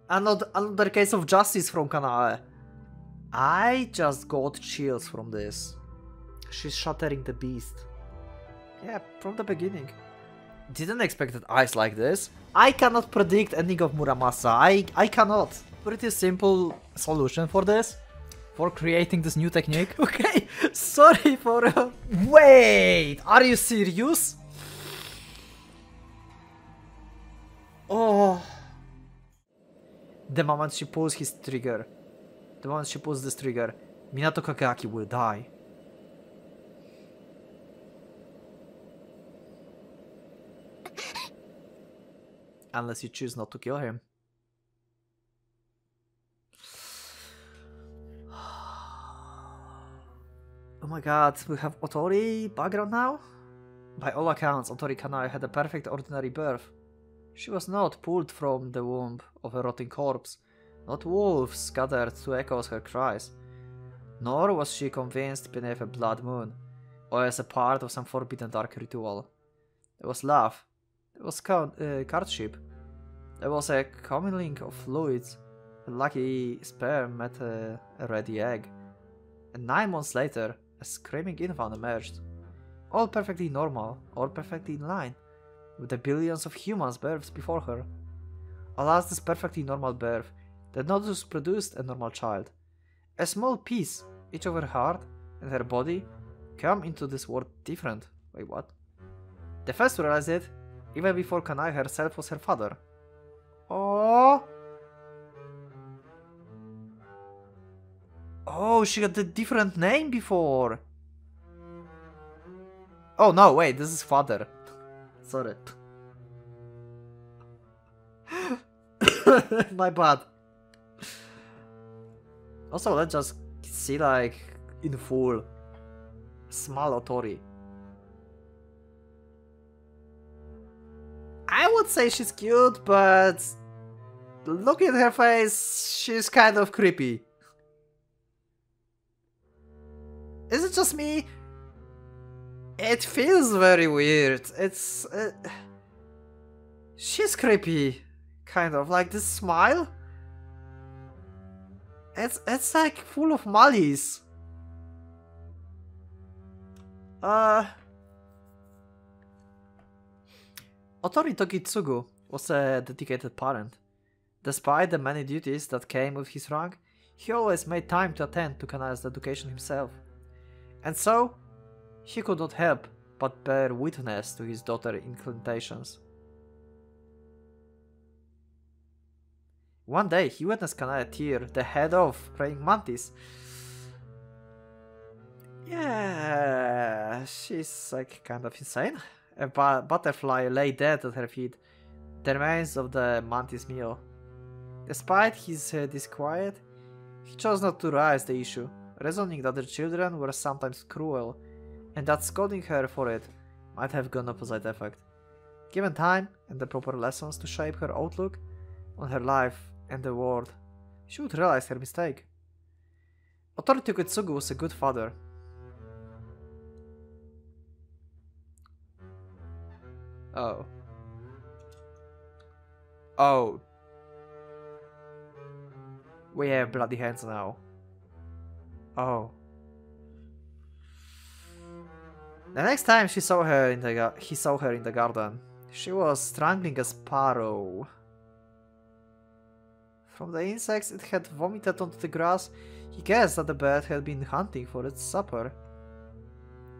Another case of justice from Kanae. I just got chills from this. She's shattering the beast. Yeah, from the beginning. Didn't expect that eyes like this. I cannot predict ending of Muramasa. I cannot. Pretty simple solution for this. For creating this new technique. Okay, sorry for... Wait, are you serious? Oh. The moment she pulls his trigger. The moment she pulls this trigger, Minato Kagaki will die. Unless you choose not to kill him. Oh my god, we have Otori background now? By all accounts, Otori Kanae had a perfect ordinary birth. She was not pulled from the womb of a rotting corpse, not wolves gathered to echo her cries, nor was she convinced beneath a blood moon, or as a part of some forbidden dark ritual. There was love, there was courtship, there was a commingling of fluids, a lucky sperm met a ready egg, and 9 months later, a screaming infant emerged. All perfectly normal, all perfectly in line, with the billions of humans' births before her. Alas, this perfectly normal birth did not just produce a normal child. A small piece, each of her heart and her body, come into this world different. Wait, what? The first to realize it, even before Kanae herself, was her father. Oh! Oh, she got a different name before! Oh no, wait, this is father. Sorry. My bad. Also, let's just see like in full. Small Otori. I would say she's cute, but look at her face, she's kind of creepy. Is it just me? It feels very weird. It's... she's creepy. Kind of. Like this smile. It's like full of malice. Otori Tokitsugu was a dedicated parent. Despite the many duties that came with his rank, he always made time to attend to Kanae's education himself. And so, he could not help but bear witness to his daughter's inclinations. One day, he witnessed Kanae tear the head off praying mantis. Yeah, she's like kind of insane. A butterfly lay dead at her feet, the remains of the mantis meal. Despite his disquiet, he chose not to raise the issue, reasoning that the children were sometimes cruel, and that scolding her for it might have gone opposite effect. Given time and the proper lessons to shape her outlook on her life and the world, she would realize her mistake. Otori Tokitsugu was a good father. Oh. Oh. We have bloody hands now. Oh. The next time he saw her in the garden, she was strangling a sparrow. From the insects it had vomited onto the grass, he guessed that the bird had been hunting for its supper.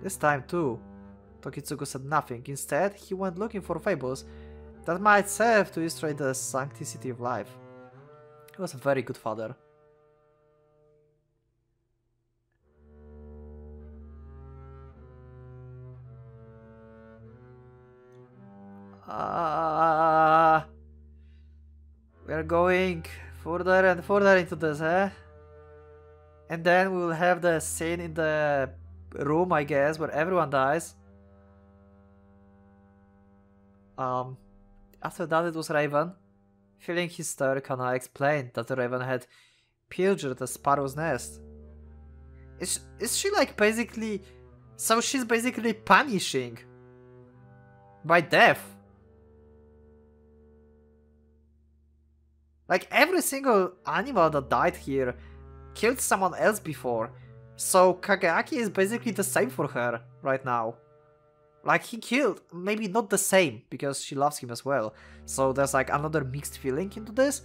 This time too, Tokitsugu said nothing. Instead, he went looking for fables that might serve to illustrate the sanctity of life. He was a very good father. We're going further and further into this, eh? And then we will have the scene in the room, I guess, where everyone dies. After that it was Raven. Feeling his stir, Kanae explained that the Raven had pillaged the sparrow's nest. Is she like basically... So she's basically punishing by death. Like, every single animal that died here killed someone else before. So Kageaki is basically the same for her right now. Like, he killed, maybe not the same, because she loves him as well. So there's like another mixed feeling into this.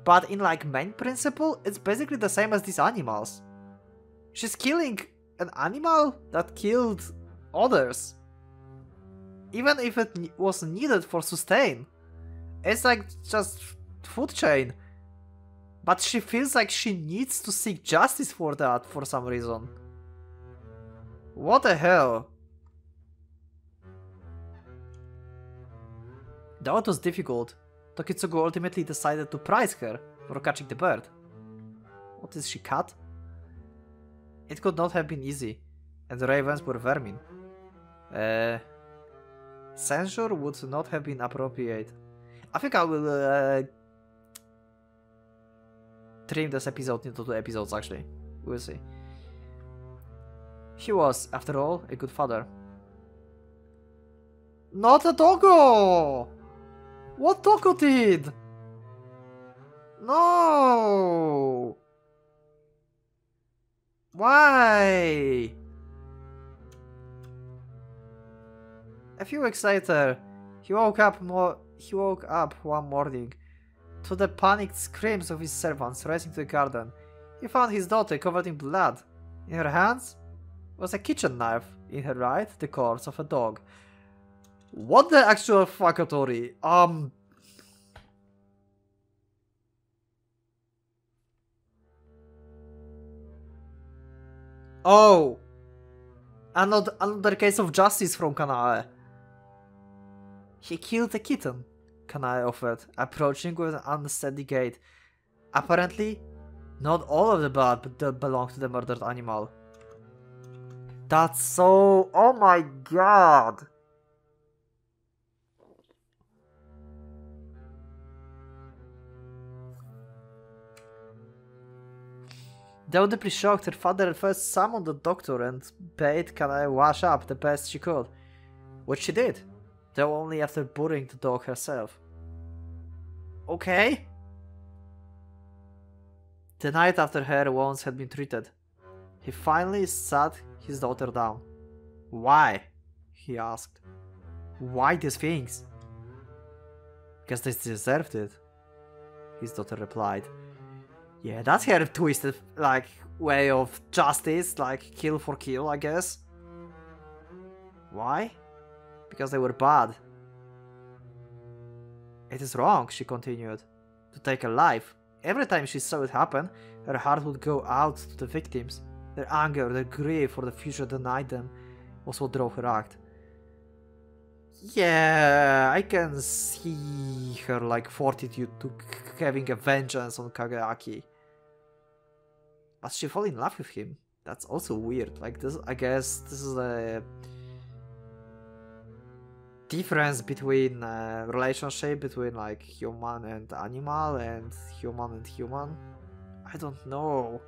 But in like main principle, it's basically the same as these animals. She's killing an animal that killed others. Even if it was needed for sustain. It's like just food chain. But she feels like she needs to seek justice for that for some reason. What the hell? Though it was difficult, Tokitsugu ultimately decided to prize her for catching the bird. What is she, cat? It could not have been easy, and the ravens were vermin. Censure would not have been appropriate. I think I will trim this episode into 2 episodes actually. We'll see. He was, after all, a good father. Not a doggo! What doggo did? No! Why? A few weeks later, he woke up one morning to the panicked screams of his servants racing to the garden. He found his daughter covered in blood. In her hands was a kitchen knife. In her right, the corpse of a dog. What the actual fuckatory? Oh! Another case of justice from Kanae. He killed a kitten, Kanae offered, approaching with an unsteady gait. Apparently, not all of the blood belonged to the murdered animal. That's so... Oh my god! Though deeply shocked, her father first summoned the doctor and bade Kanae wash up the best she could. Which she did, though only after burying the dog herself. Okay? The night after her wounds had been treated, he finally sat his daughter down. Why? He asked. Why these things? Because they deserved it, his daughter replied. Yeah, that's her twisted, like, way of justice, like, kill for kill, I guess. Why? Because they were bad. It is wrong, she continued, to take a life. Every time she saw it happen, her heart would go out to the victims. Their anger, their grief for the future denied them was what drove her act. Yeah, I can see her, like, fortitude to having a vengeance on Kageaki. But she fell in love with him. That's also weird. Like, this, I guess this is a difference between relationship between, like, human and animal and human. I don't know.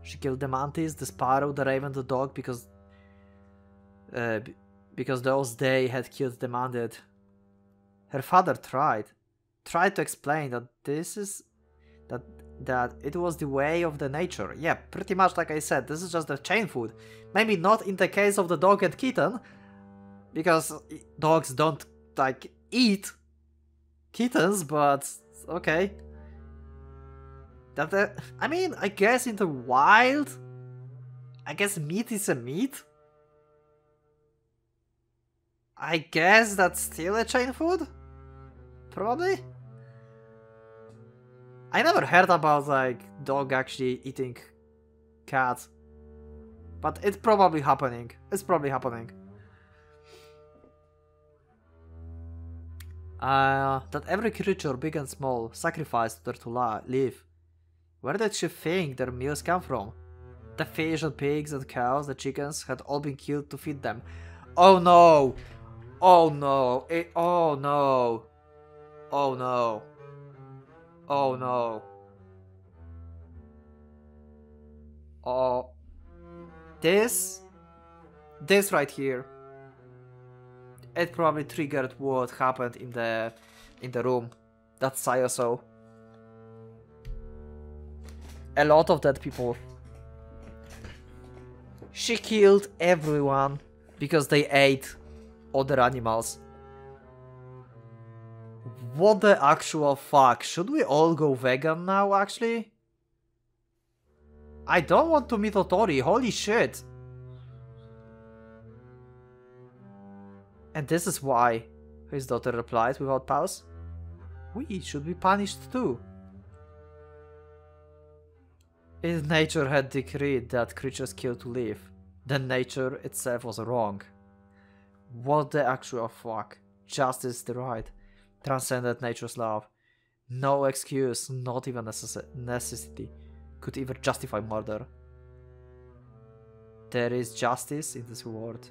She killed the mantis, the sparrow, the raven, the dog because those they had killed demanded. Her father tried to explain that this is that it was the way of the nature. Yeah, pretty much like I said, this is just the chain food. Maybe not in the case of the dog and kitten, because dogs don't, like, eat kittens, but okay. I mean, I guess in the wild, I guess meat is a meat. I guess that's still a chain food? Probably? I never heard about, like, dog actually eating cat. But it's probably happening. It's probably happening. That every creature, big and small, sacrificed there to live. Where did she think their meals come from? The fish and pigs and cows, the chickens, had all been killed to feed them. Oh no! Oh no! Oh no! Oh no! Oh no! Oh... This right here, it probably triggered what happened in the in the room. That Saya saw. A lot of dead people. She killed everyone because they ate other animals. What the actual fuck? Should we all go vegan now, actually? I don't want to meet Otori, holy shit! And this is why, his daughter replied without pause. We should be punished too. If nature had decreed that creatures kill to live, then nature itself was wrong. What the actual fuck? Justice, the right, transcended nature's love. No excuse, not even necessity, could ever justify murder. There is justice in this world.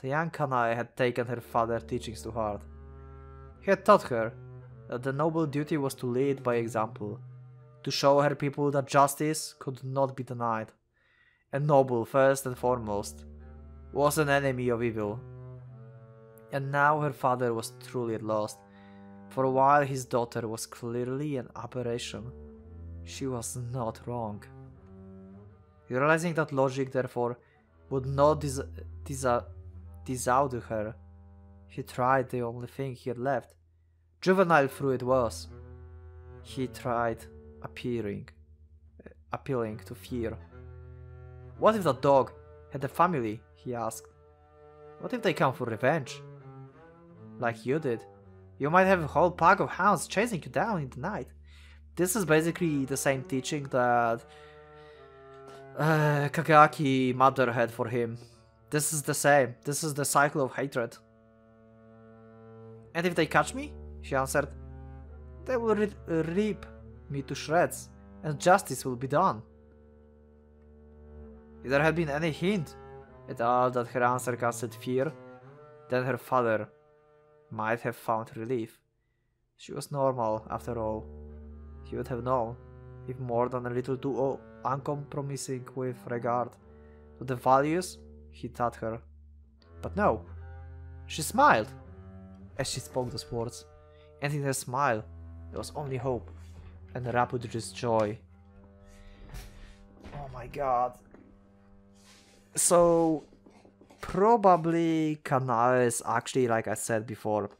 The young Kanae had taken her father's teachings to heart. He had taught her that the noble duty was to lead by example, to show her people that justice could not be denied. And noble, first and foremost, was an enemy of evil. And now her father was truly lost. For a while his daughter was clearly an aberration. She was not wrong. Realizing that logic, therefore, would not dissuade her, he tried the only thing he had left. Juvenile though it was, he tried appealing to fear. What if the dog had a family? He asked. What if they come for revenge? Like you did. You might have a whole pack of hounds chasing you down in the night. This is basically the same teaching that Kageaki mother had for him. This is the same. This is the cycle of hatred. And if they catch me? She answered. They will rip me to shreds, and justice will be done. If there had been any hint at all that her answer casted fear, then her father might have found relief. She was normal, after all. He would have known, if more than a little too uncompromising with regard to the values he taught her. But no, she smiled as she spoke those words, and in her smile there was only hope and rapturous joy. Oh my god. So, probably Kanae is actually, like I said before,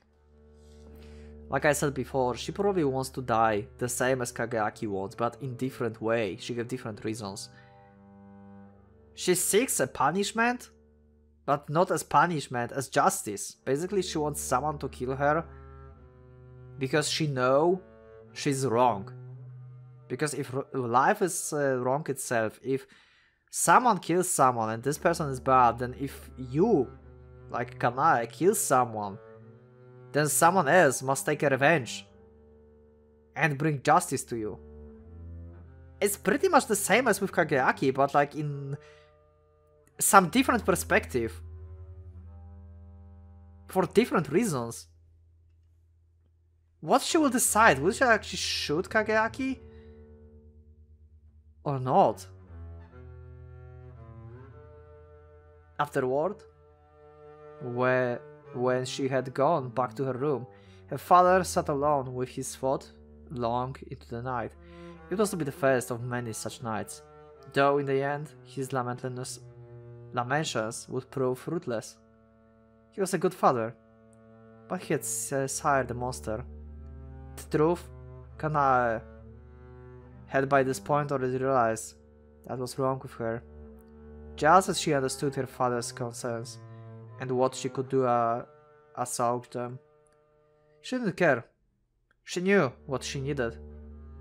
she probably wants to die the same as Kageaki wants, but in different way. She gave different reasons. She seeks a punishment, but not as punishment, as justice. Basically, she wants someone to kill her because she knows she's wrong. Because if life is wrong itself, if someone kills someone and this person is bad, then if you, like Kanae, kills someone, then someone else must take a revenge and bring justice to you. It's pretty much the same as with Kageaki, but like in some different perspective. For different reasons. What she will decide? Will she actually shoot Kageaki? Or not? Afterward, when she had gone back to her room, her father sat alone with his thought long into the night. It was to be the first of many such nights, though in the end his lamentations would prove fruitless. He was a good father, but he had sired a monster. The truth, Kanae had by this point already realized that was wrong with her, just as she understood her father's concerns and what she could do assault them. She didn't care. She knew what she needed.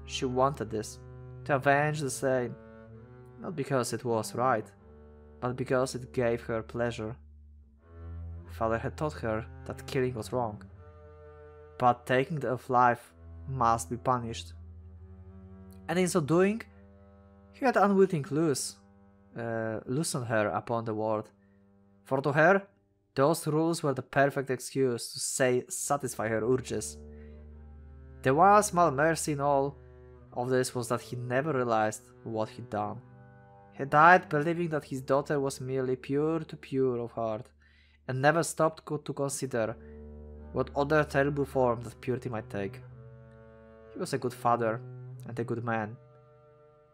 She wanted this, to avenge the slain, not because it was right, but because it gave her pleasure. Father had taught her that killing was wrong, but taking of life must be punished. And in so doing, he had unwittingly loosened her upon the world. For to her, those rules were the perfect excuse to satisfy her urges. The one small mercy in all of this was that he never realized what he'd done. He died believing that his daughter was merely pure to pure of heart, and never stopped to consider what other terrible form that purity might take. He was a good father and a good man,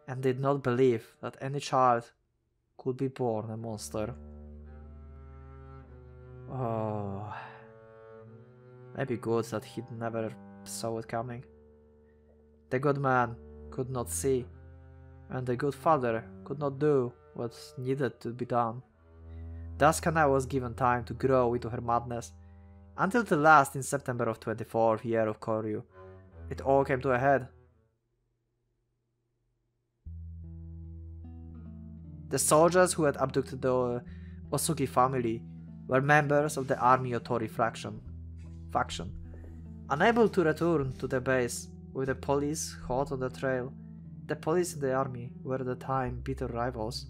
and did not believe that any child could be born a monster. Oh, maybe good that he never saw it coming. The good man could not see, and the good father could not do what needed to be done. Thus Kana was given time to grow into her madness, until the last in September of 24th year of Koryu, it all came to a head. The soldiers who had abducted the Osugi family were members of the army Otori faction. Unable to return to the base with the police hot on the trail, the police and the army were at the time bitter rivals.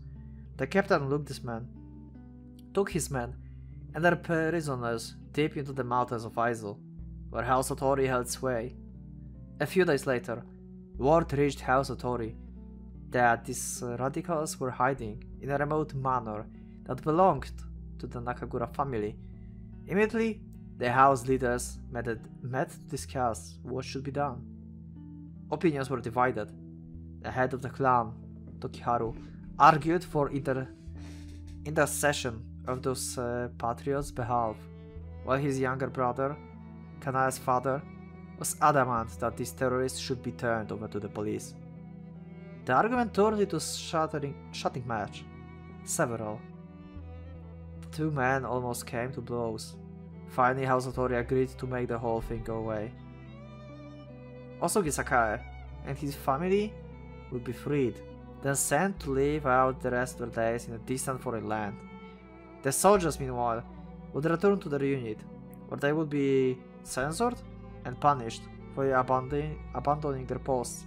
The captain took his men and their prisoners deep into the mountains of Aizu, where House Otori held sway. A few days later, word reached House Otori that these radicals were hiding in a remote manor that belonged to the Nakagura family. Immediately, the house leaders met to discuss what should be done. Opinions were divided. The head of the clan, Tokiharu, argued for intercession of those patriots' behalf, while his younger brother, Kanae's father, was adamant that these terrorists should be turned over to the police. The argument turned into a shouting match. Several. The two men almost came to blows. Finally, House Otori agreed to make the whole thing go away. Osugi Sakae and his family would be freed, then sent to live out the rest of their days in a distant foreign land. The soldiers, meanwhile, would return to their unit, where they would be censored and punished for abandoning their posts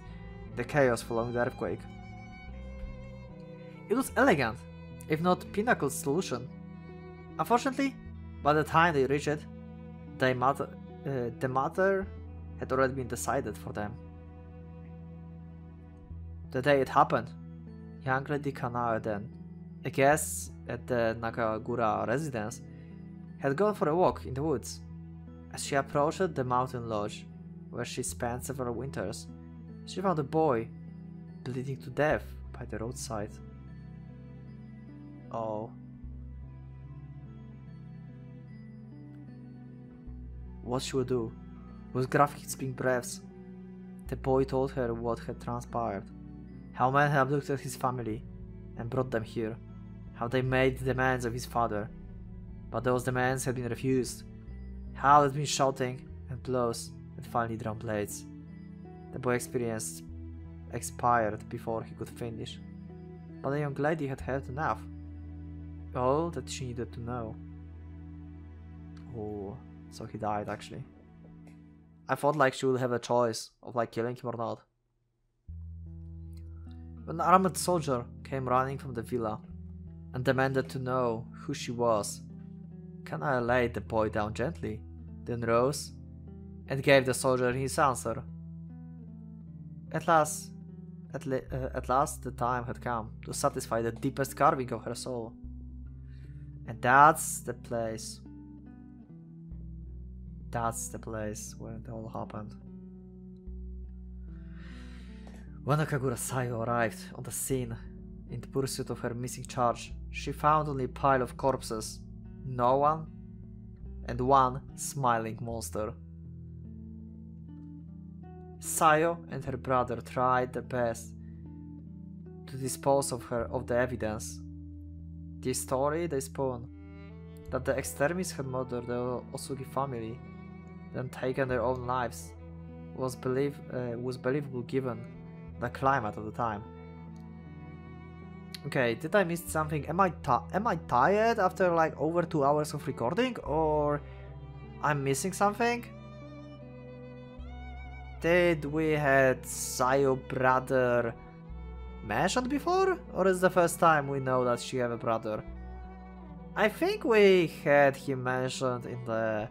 in the chaos following the earthquake. It was elegant, if not pinnacle solution. Unfortunately, by the time they reached it, the matter had already been decided for them. The day it happened, young Lady Kanae then, a guest at the Nakagura residence, had gone for a walk in the woods. As she approached the mountain lodge, where she spent several winters, she found a boy bleeding to death by the roadside. Oh. What she would do? With gasping breaths, the boy told her what had transpired, how men had abducted his family and brought them here, how they made the demands of his father, but those demands had been refused, how there had been shouting and blows and finally drawn blades. The boy expired before he could finish, but the young lady had heard enough, all that she needed to know. Oh, so he died actually. I thought like she would have a choice of like killing him or not. When an armored soldier came running from the villa and demanded to know who she was, Kanae laid the boy down gently, then rose and gave the soldier his answer. At last the time had come to satisfy the deepest carving of her soul. And that's the place. That's the place where it all happened. When Nakagura Sayo arrived on the scene in pursuit of her missing charge, she found only a pile of corpses, no one, and one smiling monster. Sayo and her brother tried their best to dispose of the evidence. The story they spun, that the extremists had murdered the Osugi family, then taken their own lives, was believable given the climate of the time. Okay, did I miss something? Am I tired after like over 2 hours of recording, or I'm missing something? Did we had Sayo brother mentioned before, or is the first time we know that she have a brother? I think we had him mentioned in the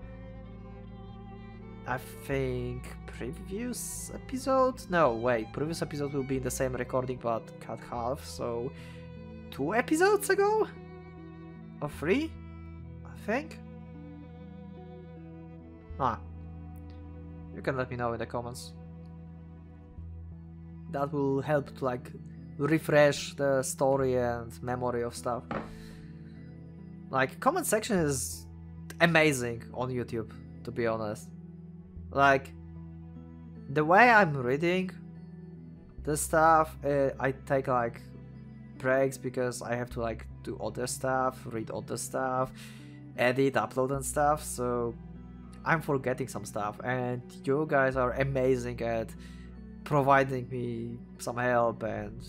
previous episode? No, wait, previous episode will be in the same recording but cut half, so 2 episodes ago? Or 3? I think? Ah. You can let me know in the comments. That will help to like refresh the story and memory of stuff. Like, comment section is amazing on YouTube, to be honest. Like, the way I'm reading this stuff, I take like breaks because I have to like do other stuff, read other stuff, edit, upload and stuff, so I'm forgetting some stuff, and you guys are amazing at providing me some help and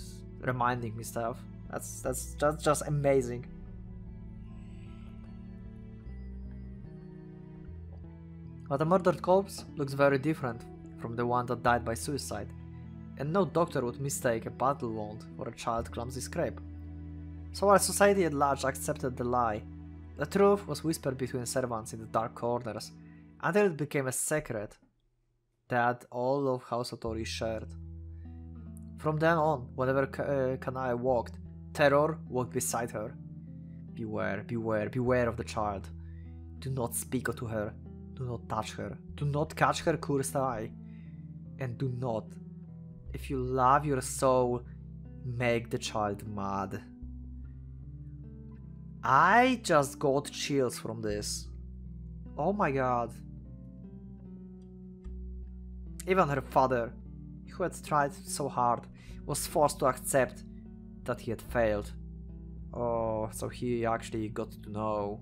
reminding me stuff. That's just amazing. But a murdered corpse looks very different from the one that died by suicide, and no doctor would mistake a battle wound for a child's clumsy scrape. So while society at large accepted the lie, the truth was whispered between servants in the dark corners, until it became a secret that all of House Otori shared. From then on, whenever Kanae walked, terror walked beside her. Beware, beware, beware of the child. Do not speak to her. Do not touch her. Do not catch her cursed eye. And do not, if you love your soul, make the child mad. I just got chills from this. Oh my god. Even her father, who had tried so hard, was forced to accept that he had failed. Oh, so he actually got to know.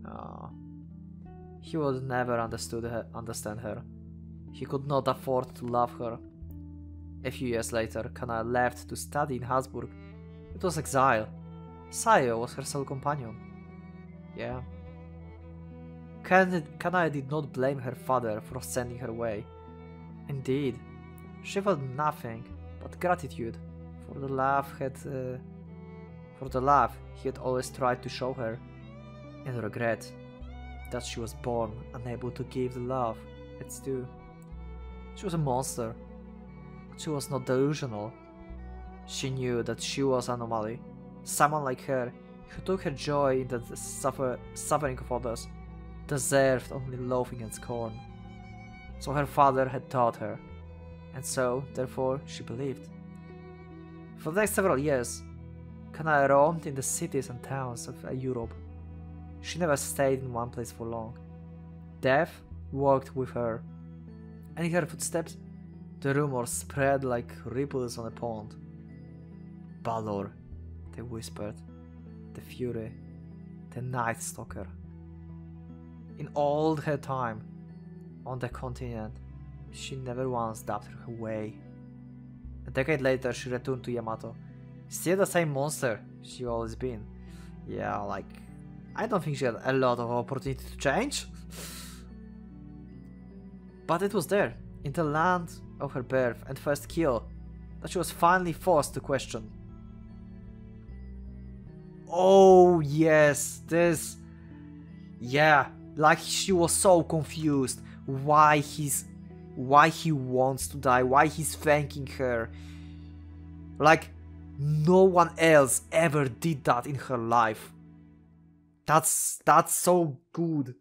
Oh. He would never understand her. He could not afford to love her. A few years later, Kana left to study in Habsburg. It was exile. Sayo was her sole companion. Yeah. Kanae did not blame her father for sending her away. Indeed, she felt nothing but gratitude for the love he had always tried to show her, and regret that she was born unable to give the love it's due. She was a monster, but she was not delusional. She knew that she was an anomaly, someone like her who took her joy in the suffering of others, deserved only loathing and scorn. So her father had taught her, and so, therefore, she believed. For the next several years, Kanae roamed in the cities and towns of Europe. She never stayed in one place for long. Death walked with her, and in her footsteps, the rumors spread like ripples on a pond. Balor, they whispered, the Fury, the Night Stalker. In all her time on the continent, she never once doubted her way. A decade later, she returned to Yamato, still the same monster she always been. Yeah, like, I don't think she had a lot of opportunity to change. But it was there, in the land of her birth and first kill, that she was finally forced to question. Oh yes, this... Yeah, like she was so confused why he wants to die, why he's thanking her. Like, no one else ever did that in her life. That's so good.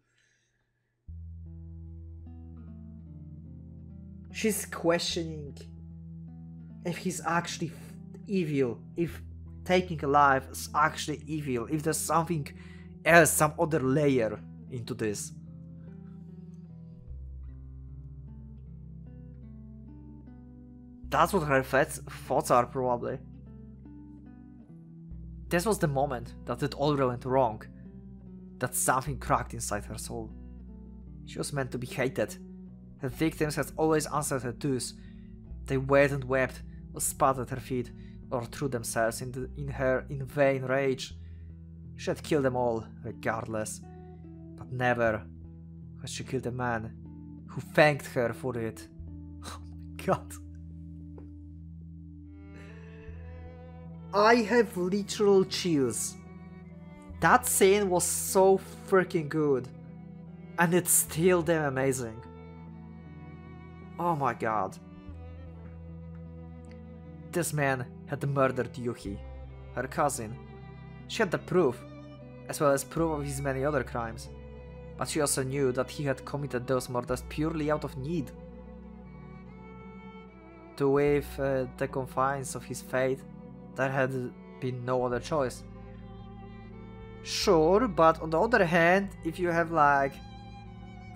She's questioning if he's actually evil, if taking a life is actually evil, if there's something else, some other layer into this. That's what her thoughts are, probably. This was the moment that it all went wrong, that something cracked inside her soul. She was meant to be hated. Her victims had always answered her dues. They wailed and wept, or spat at her feet, or threw themselves in her in vain rage. She had killed them all, regardless, but never had she killed a man who thanked her for it. Oh my god. I have literal chills. That scene was so freaking good, and it's still damn amazing. Oh my god. This man had murdered Yuki, her cousin, She had the proof, as well as proof of his many other crimes. But she also knew that he had committed those murders purely out of need. To waive the confines of his fate, there had been no other choice. Sure, but on the other hand, if you have like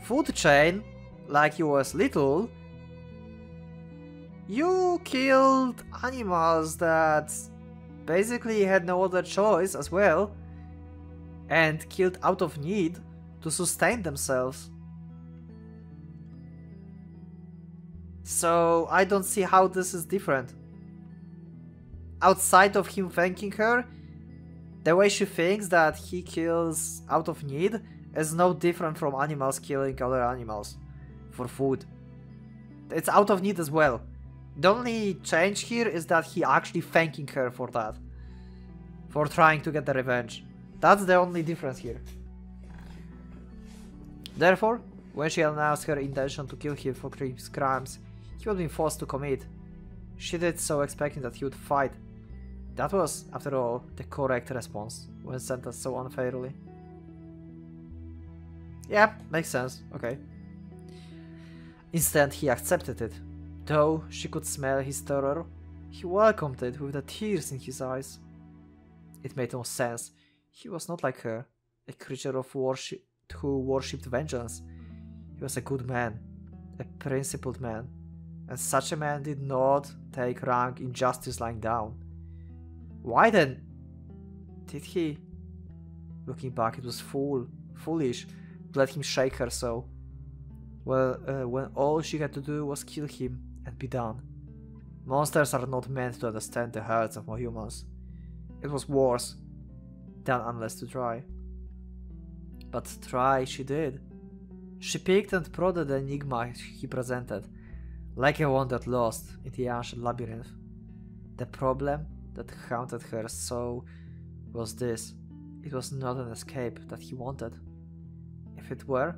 food chain, like you was little, you killed animals that basically had no other choice as well, and killed out of need to sustain themselves. So I don't see how this is different. Outside of him thanking her, the way she thinks that he kills out of need is no different from animals killing other animals for food. It's out of need as well. The only change here is that he actually thanking her for that. For trying to get the revenge. That's the only difference here. Therefore, when she announced her intention to kill him for his crimes he would be forced to commit, she did so expecting that he would fight. That was, after all, the correct response when sentenced so unfairly. Yeah, makes sense, okay. Instead, he accepted it. Though she could smell his terror, he welcomed it with the tears in his eyes. It made no sense. He was not like her, a creature of worship who worshipped vengeance. He was a good man, a principled man, and such a man did not take rank in justice lying down. Why then did he? Looking back, it was foolish to let him shake her so. Well, when all she had to do was kill him and be done. Monsters are not meant to understand the hurts of humans. It was worse than unless to try. But try she did. She picked and prodded the enigma he presented, like a wandered lost in the ancient labyrinth. The problem that haunted her so was this. It was not an escape that he wanted. If it were,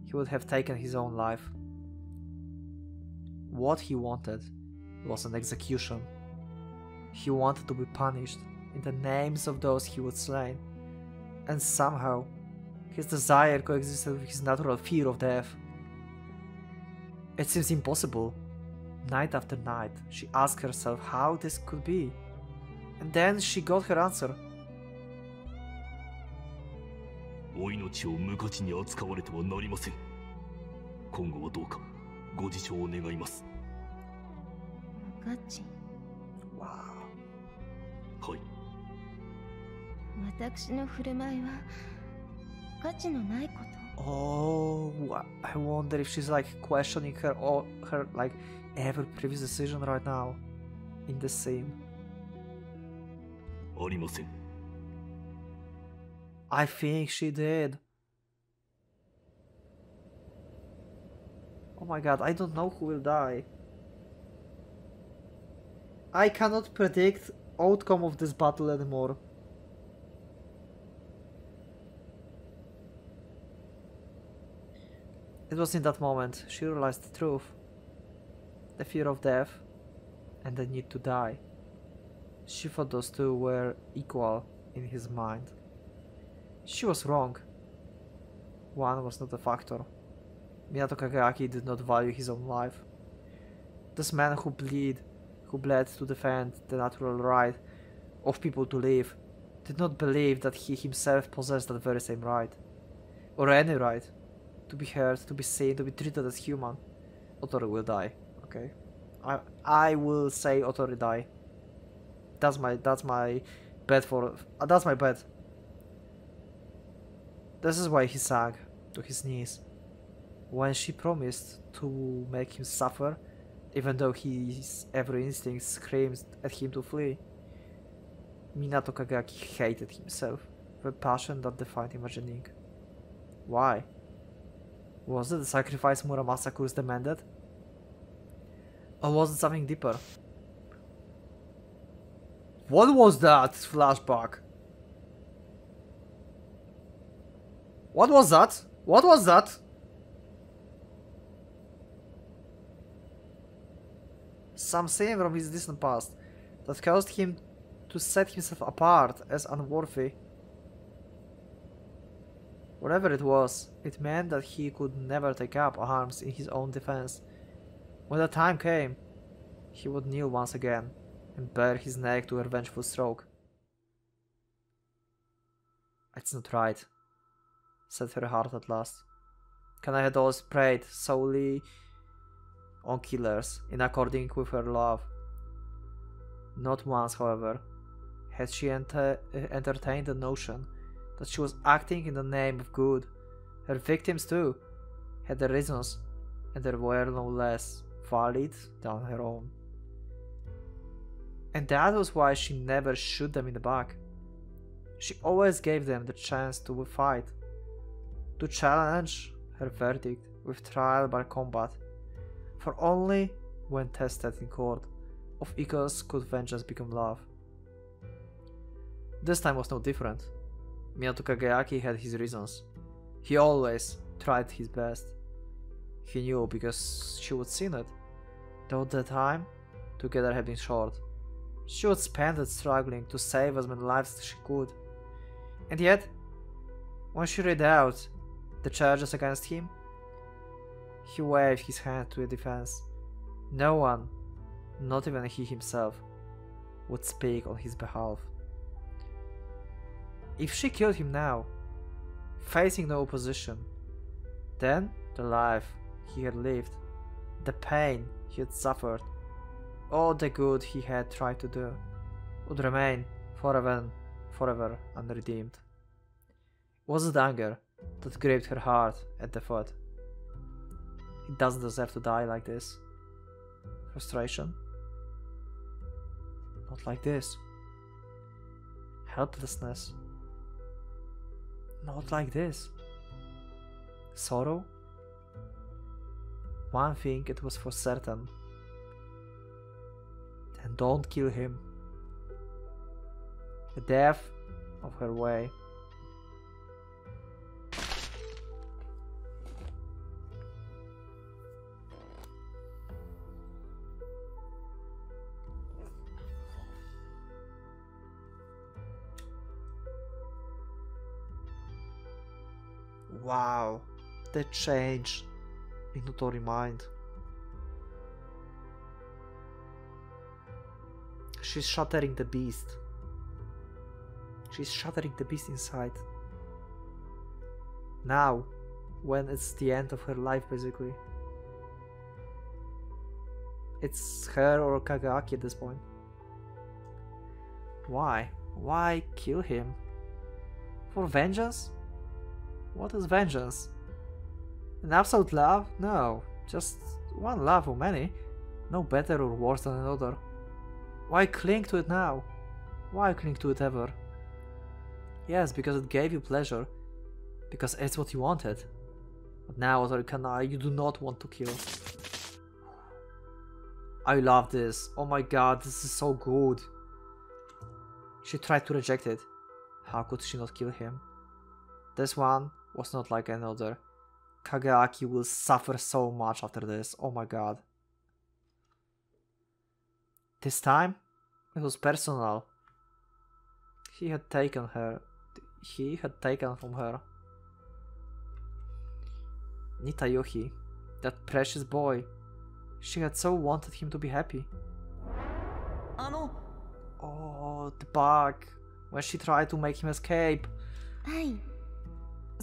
he would have taken his own life. What he wanted was an execution. He wanted to be punished in the names of those he would slay, and somehow his desire coexisted with his natural fear of death. It seems impossible. Night after night, she asked herself how this could be, and then she got her answer. お命を無価値に扱われてはなりません。今後はどうかご自重を願います。無価値。はい。私の振る舞いは価値のないこと。 Oh, I wonder if she's like questioning her like every previous decision right now in the scene. ありません。 I think she did. Oh my god, I don't know who will die. I cannot predict outcome of this battle anymore. It was in that moment she realized the truth. The fear of death and the need to die. She thought those two were equal in his mind. She was wrong. One was not a factor. Minato Kageyaki did not value his own life. This man who bled to defend the natural right of people to live, did not believe that he himself possessed that very same right. Or any right. To be heard, to be seen, to be treated as human. Otori will die. Okay. I will say Otori die. That's my bet for that's my bet. This is why he sank to his knees. When she promised to make him suffer, even though his every instinct screams at him to flee. Minato Kageyaki hated himself with a passion that defied imagining. Why? Was it the sacrifice Muramasa Kurz demanded? Or was it something deeper? What was that flashback? What was that? What was that? Some scene from his distant past that caused him to set himself apart as unworthy. Whatever it was, it meant that he could never take up arms in his own defense. When the time came, he would kneel once again and bare his neck to a revengeful stroke. "It's not right," said her heart at last. Kana had always preyed solely on killers, in accordance with her love. Not once, however, had she entertained the notion that she was acting in the name of good. Her victims, too, had their reasons, and they were no less valid than her own. And that was why she never shot them in the back. She always gave them the chance to fight, to challenge her verdict with trial by combat, for only when tested in court of equals could vengeance become love. This time was no different. Minato Kageyaki had his reasons. He always tried his best. He knew because she would seen it. Though the time together had been short, she would spend it struggling to save as many lives as she could. And yet, when she read out the charges against him, he waved his hand to a defense. No one, not even he himself, would speak on his behalf. If she killed him now, facing no opposition, then the life he had lived, the pain he had suffered, all the good he had tried to do, would remain forever unredeemed. Was it anger that gripped her heart at the thought? He doesn't deserve to die like this. Frustration? Not like this. Helplessness? Not like this. Sorrow? One thing it was for certain. Then don't kill him. The death of her way. Wow, the change in Notori mind. She's shattering the beast. She's shattering the beast inside. Now, when it's the end of her life, basically. It's her or Kageyaki at this point. Why? Why kill him? For vengeance? What is vengeance? An absolute love? No, just one love or many. No better or worse than another. Why cling to it now? Why cling to it ever? Yes, because it gave you pleasure. Because it's what you wanted. But now, Otorikana, you do not want to kill. I love this. Oh my god, this is so good. She tried to reject it. How could she not kill him? This one was not like another. Kageyaki will suffer so much after this. Oh my god. This time, it was personal. He had taken from her. Nitayuhi, that precious boy. She had so wanted him to be happy. Oh, the bug. When she tried to make him escape.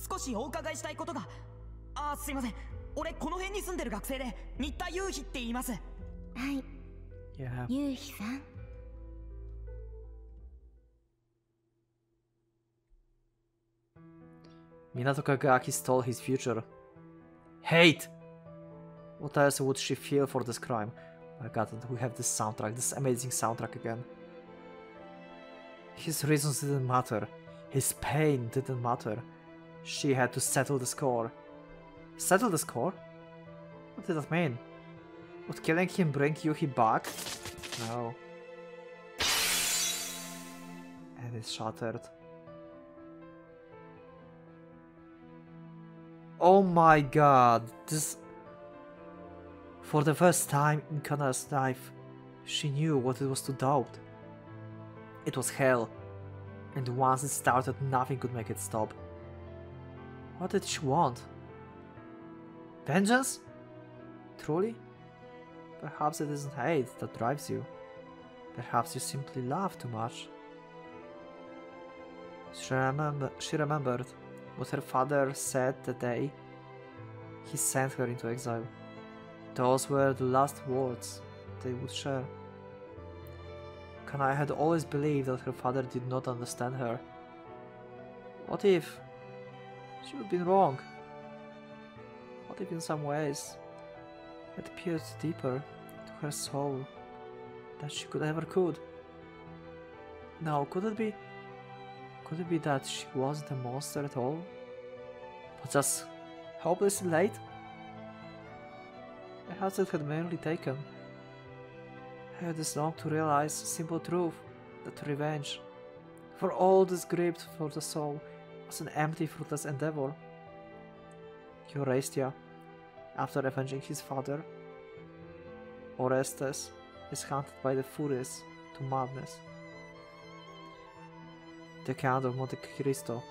少しお伺いしたいことが。すいません。俺この辺に住んでる学生で新田優飛って言います。はい。Yeah. 優飛さん。Minato Kageyaki stole his future. Hate! What else would she feel for this crime? My god, we have this soundtrack, this amazing soundtrack again. His reasons didn't matter. His pain didn't matter. She had to settle the score. Settle the score? What did that mean? Would killing him bring Yuhi back? No. And it's shattered. Oh my god, this... For the first time in Kana's life, she knew what it was to doubt. It was hell, and once it started, nothing could make it stop. What did she want? Vengeance? Truly? Perhaps it isn't hate that drives you. Perhaps you simply love too much. She remembered what her father said the day he sent her into exile. Those were the last words they would share. Kanai had always believed that her father did not understand her. What if she had been wrong? What if in some ways it pierced deeper into her soul than she could? No, could it be that she wasn't a monster at all? But just hopelessly late? Perhaps it had merely taken her this long to realize a simple truth, that revenge, for all this gripped for the soul, was an empty, fruitless endeavor. Eurestia, after avenging his father, Orestes is hunted by the Furies to madness. The Count of Monte Cristo,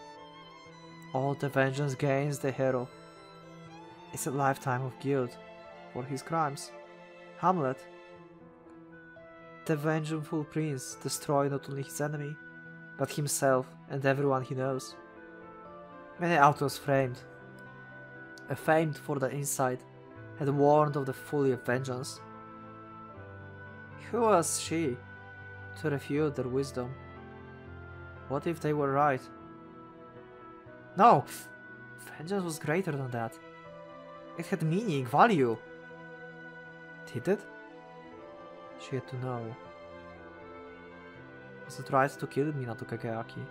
all the vengeance gains the hero is a lifetime of guilt for his crimes. Hamlet, the vengeful prince, destroyed not only his enemy, but himself and everyone he knows. Many authors famed for the insight, had warned of the folly of vengeance. Who was she to refute their wisdom? What if they were right? No! Vengeance was greater than that. It had meaning, value. Did it? She had to know. Was it right to kill Minato Kageaki?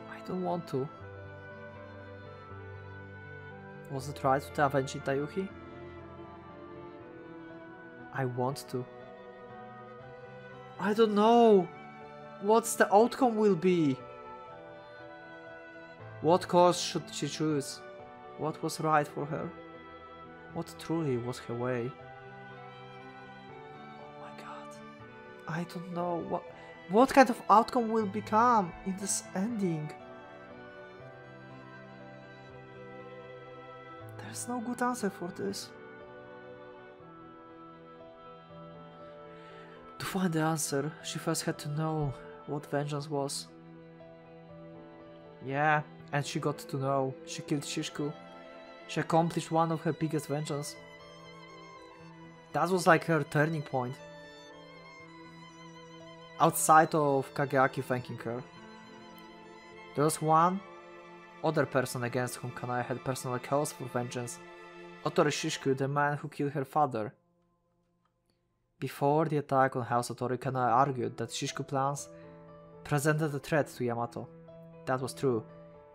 I don't want to. Was it right to avenge Itayuki? I want to. I don't know what's the outcome will be. What course should she choose? What was right for her? What truly was her way? Oh my god. I don't know what kind of outcome will become in this ending. There's no good answer for this. To find the answer, she first had to know what vengeance was. Yeah, and she got to know. She killed Shishku. She accomplished one of her biggest vengeance. That was like her turning point. Outside of Kageaki thanking her, there was one other person against whom Kanai had personal cause for vengeance. Otori Shishku, the man who killed her father. Before the attack on House Otori, Kanai argued that Shishku plans presented a threat to Yamato. That was true,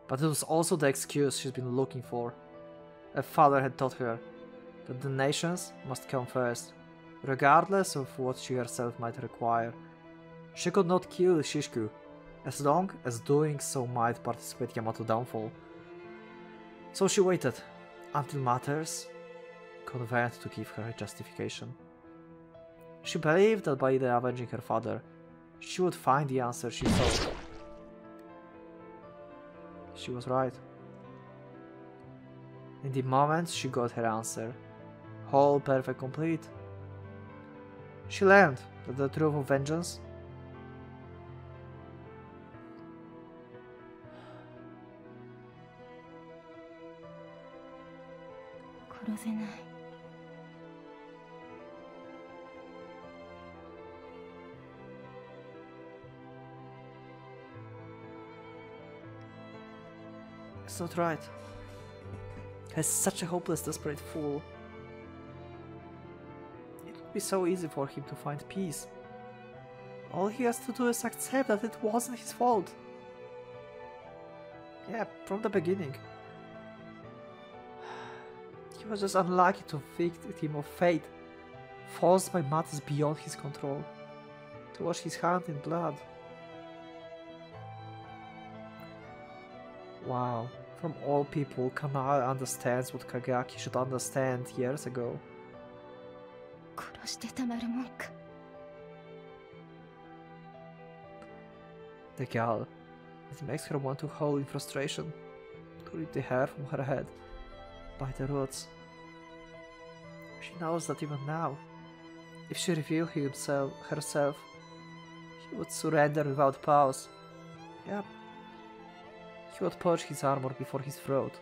but it was also the excuse she's been looking for. Her father had taught her that the nations must come first, regardless of what she herself might require. She could not kill Shishku, as long as doing so might participate Yamato's downfall. So she waited until matters convened to give her a justification. She believed that by avenging her father, she would find the answer she sought. She was right. In the moment she got her answer, whole, perfect, complete, she learned that the truth of vengeance it's not right. He's such a hopeless, desperate fool. It would be so easy for him to find peace. All he has to do is accept that it wasn't his fault. Yeah, from the beginning. He was just unlucky to victim of fate, forced by matters beyond his control, to wash his hand in blood. Wow. From all people, Kanai understands what Kageaki should understand years ago. the girl. It makes her want to howl in frustration, to rip the hair from her head by the roots. She knows that even now, if she revealed herself, he would surrender without pause. Yep. He would purge his armor before his throat,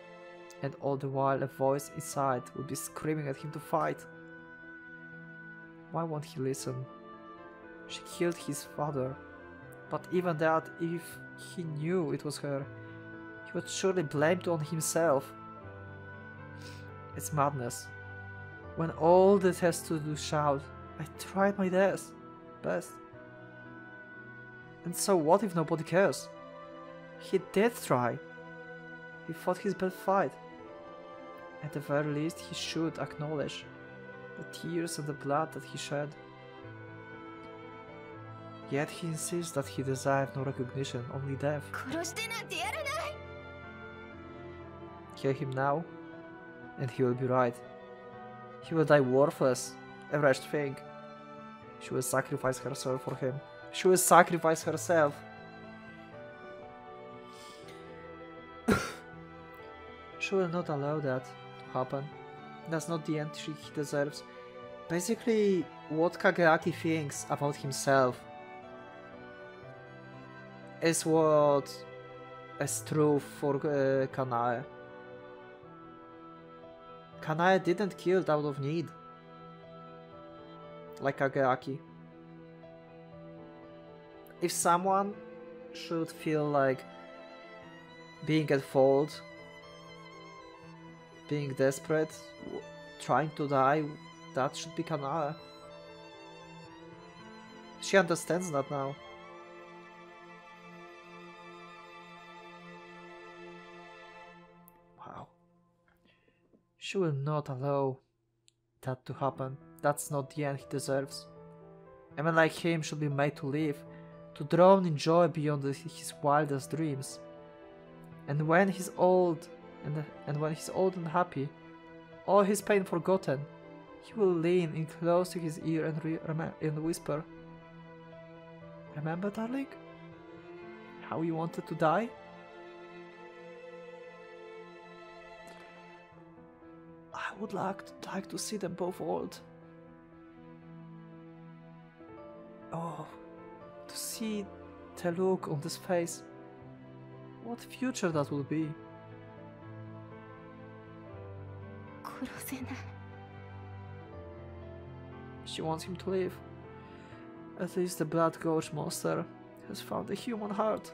and all the while a voice inside would be screaming at him to fight. Why won't he listen? She killed his father, but even that, if he knew it was her, he would surely blame it on himself. It's madness. When all that has to do shout, I tried my best. And so what if nobody cares? He did try. He fought his best fight. At the very least, he should acknowledge the tears and the blood that he shed. Yet he insists that he deserved no recognition, only death. Kill him now, and he will be right. He will die worthless, a wretched thing. She will sacrifice herself for him. She will sacrifice herself. She will not allow that to happen. That's not the end he deserves. Basically, what Kageaki thinks about himself is what is true for Kanae. Kanae didn't kill out of need, like Kageaki. If someone should feel like being at fault, being desperate, trying to die, that should be Kanae. She understands that now. Wow. She will not allow that to happen. That's not the end he deserves. A man like him should be made to live, to drown in joy beyond his wildest dreams. And when he's old, and happy, all his pain forgotten, he will lean in close to his ear and whisper, "Remember, darling, how you wanted to die?" I would like to see them both old. Oh, to see the look on his face. What future that will be. She wants him to live. At least the blood-gorged monster has found a human heart.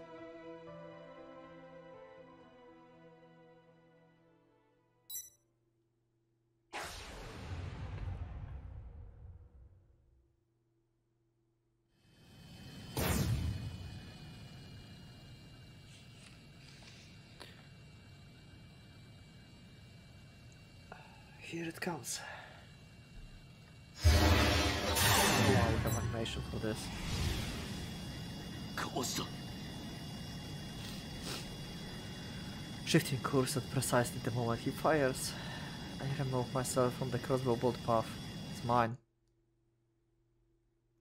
Here it comes. Oh, wow, we have animation for this. Shifting course at precisely the moment he fires. I remove myself from the crossbow bolt path. It's mine.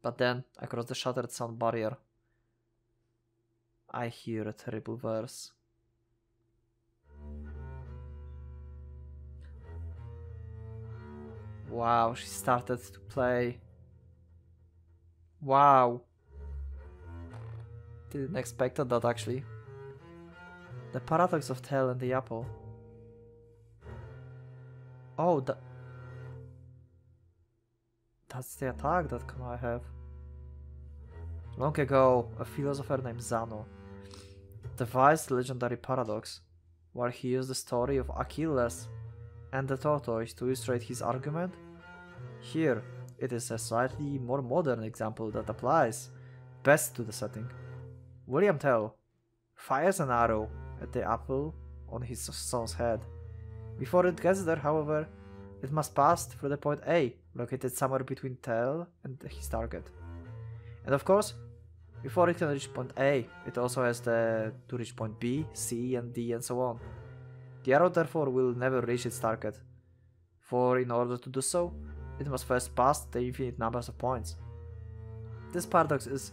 But then, across the shattered sound barrier, I hear a terrible verse. Wow, she started to play. Wow. Didn't expect that actually. The paradox of Tail and the apple. Oh, that's the attack that I have. Long ago, a philosopher named Zano devised the legendary paradox, where he used the story of Achilles and the tortoise to illustrate his argument. Here, it is a slightly more modern example that applies best to the setting. William Tell fires an arrow at the apple on his son's head. Before it gets there, however, it must pass through the point A, located somewhere between Tell and his target. And of course, before it can reach point A, it also has to reach point B, C, and D, and so on. The arrow therefore will never reach its target, for in order to do so, it must first pass the infinite numbers of points. This paradox is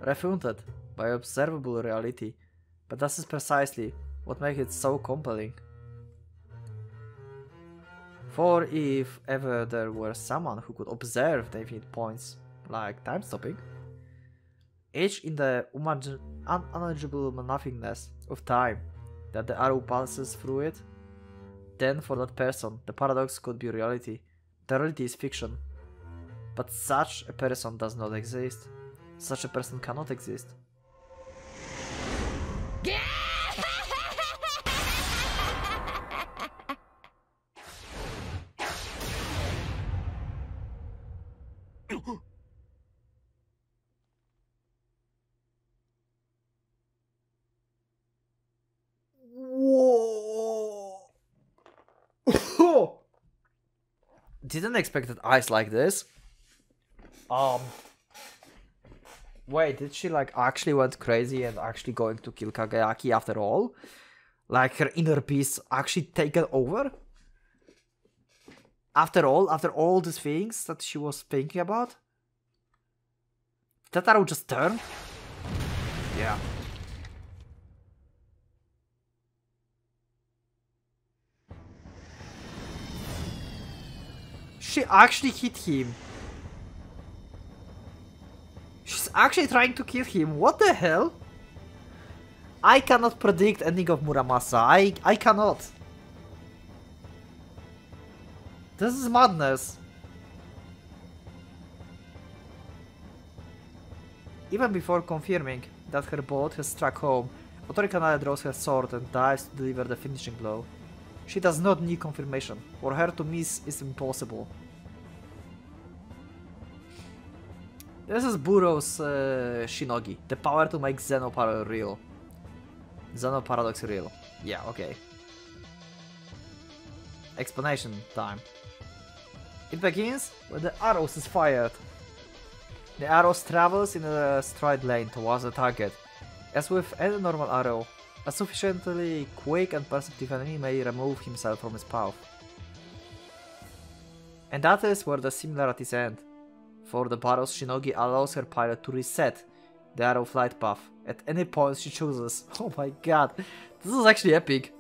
refuted by observable reality. But this is precisely what makes it so compelling. For if ever there were someone who could observe the infinite points, like time stopping, each in the unimaginable nothingness of time that the arrow passes through it, then for that person the paradox could be reality. The reality is fiction. But such a person does not exist. Such a person cannot exist. Whoa! Didn't expect that eyes like this. Wait, did she like actually went crazy and actually going to kill Kagayaki after all? Like her inner peace actually taken over? After all these things that she was thinking about? That arrow just turned? Yeah. She actually hit him. She's actually trying to kill him. What the hell? I cannot predict ending of Muramasa. I cannot. This is madness. Even before confirming that her bolt has struck home, Otori Kanaya draws her sword and dives to deliver the finishing blow. She does not need confirmation. For her to miss is impossible. This is Buro's Shinogi, the power to make Xenoparadox real. Xenoparadox real. Yeah, okay. Explanation time. It begins when the arrows is fired. The arrows travels in a straight lane towards the target. As with any normal arrow, a sufficiently quick and perceptive enemy may remove himself from his path. And that is where the similarities end. For the Baros, Shinogi allows her pilot to reset the arrow flight path at any point she chooses. Oh my god, this is actually epic.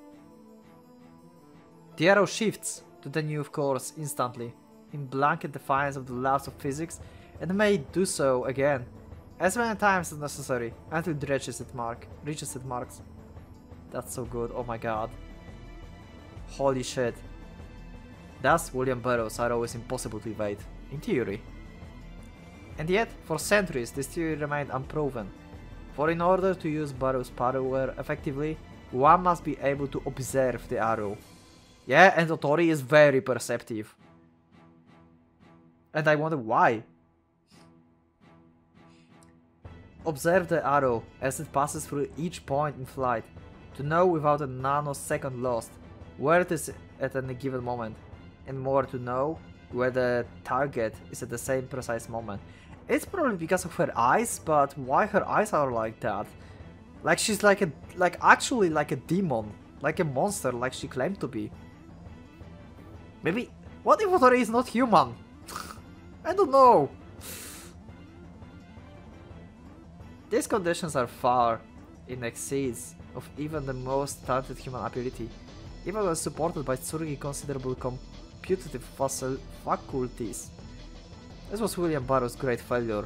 The arrow shifts to the new course instantly, in blanket defiance of the laws of physics, and may do so again, as many times as necessary, until it reaches its marks. That's so good, oh my god. Holy shit. Thus, William Burroughs' arrow is impossible to evade, in theory. And yet, for centuries, this theory remained unproven. For in order to use Burroughs' power effectively, one must be able to observe the arrow. Yeah, and Otori is very perceptive. And I wonder why. Observe the arrow as it passes through each point in flight, to know without a nanosecond lost where it is at any given moment, and more to know where the target is at the same precise moment. It's probably because of her eyes, but why her eyes are like that? Like she's actually like a demon, like a monster, like she claimed to be. Maybe, what if Otori is not human? I don't know. These conditions are far in exceeds of even the most talented human ability, even when supported by Tsurugi considerable computative faculties. This was William Burroughs' great failure.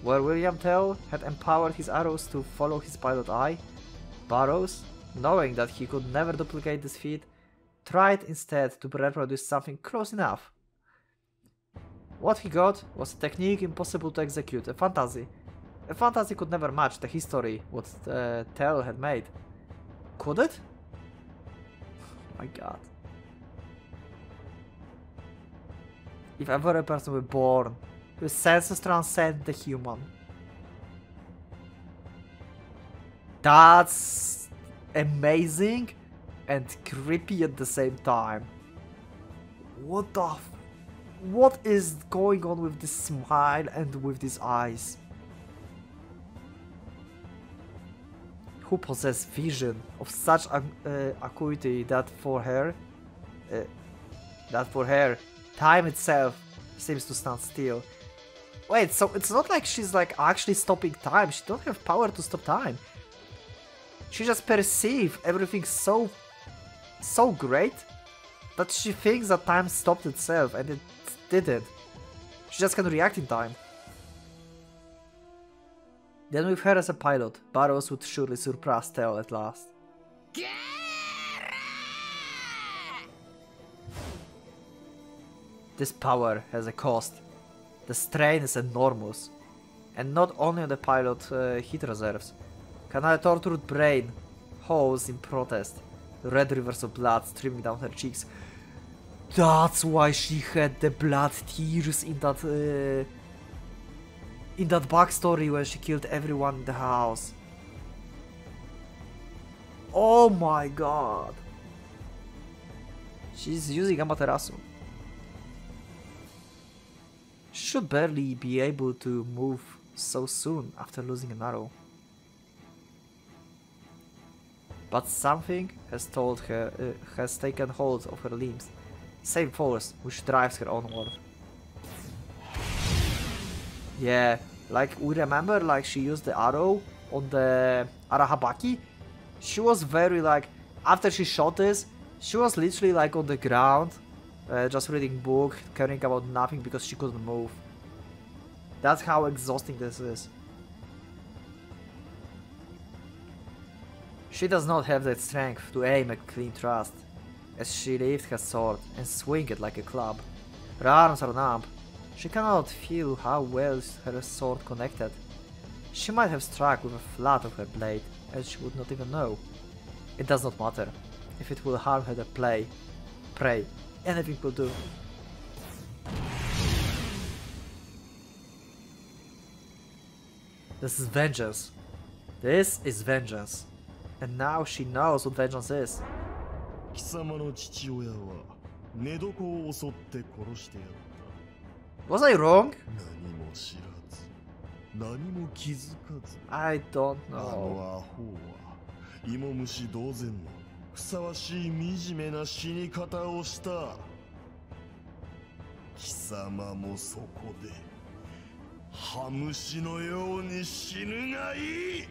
Where William Tell had empowered his arrows to follow his pilot eye, Burroughs, knowing that he could never duplicate this feat, tried instead to reproduce something close enough. What he got was a technique impossible to execute, a fantasy. A fantasy could never match the history what Tell had made. Could it? Oh my god. If ever a person were born, whose senses transcend the human. That's amazing and creepy at the same time. What is going on with this smile and with these eyes? Who possess vision of such acuity that for her time itself seems to stand still. Wait, so it's not like she's like actually stopping time. She don't have power to stop time. She just perceives everything so great that she thinks that time stopped itself, and it didn't. She just can react in time. Then with her as a pilot, Barrows would surely surpass Theo at last. This power has a cost. The strain is enormous. And not only on the pilot heat reserves. Kanae tortured brain holes in protest. Red rivers of blood streaming down her cheeks. That's why she had the blood tears in that backstory when she killed everyone in the house. Oh my god. She's using Amaterasu. She should barely be able to move so soon after losing an arrow. But something has told her, has taken hold of her limbs. Same force which drives her onward. Yeah, like we remember, like she used the arrow on the Arahabaki. She was very like, after she shot this, she was literally like on the ground, just reading book, caring about nothing because she couldn't move. That's how exhausting this is. She does not have that strength to aim a clean thrust, as she lifts her sword and swings it like a club. Her arms are numb. She cannot feel how well her sword connected. She might have struck with a flat of her blade, and she would not even know. It does not matter. If it will harm her prey, anything will do. This is vengeance. This is vengeance. And now she knows what vengeance is. 貴様の父親は寝床を襲って殺してやった。 Was I wrong? 何も知らず、何も気づかず。 I don't あの know. アホは芋虫同然のふさわしい惨めな死に方をした。貴様もそこで羽虫のように死ぬがいい。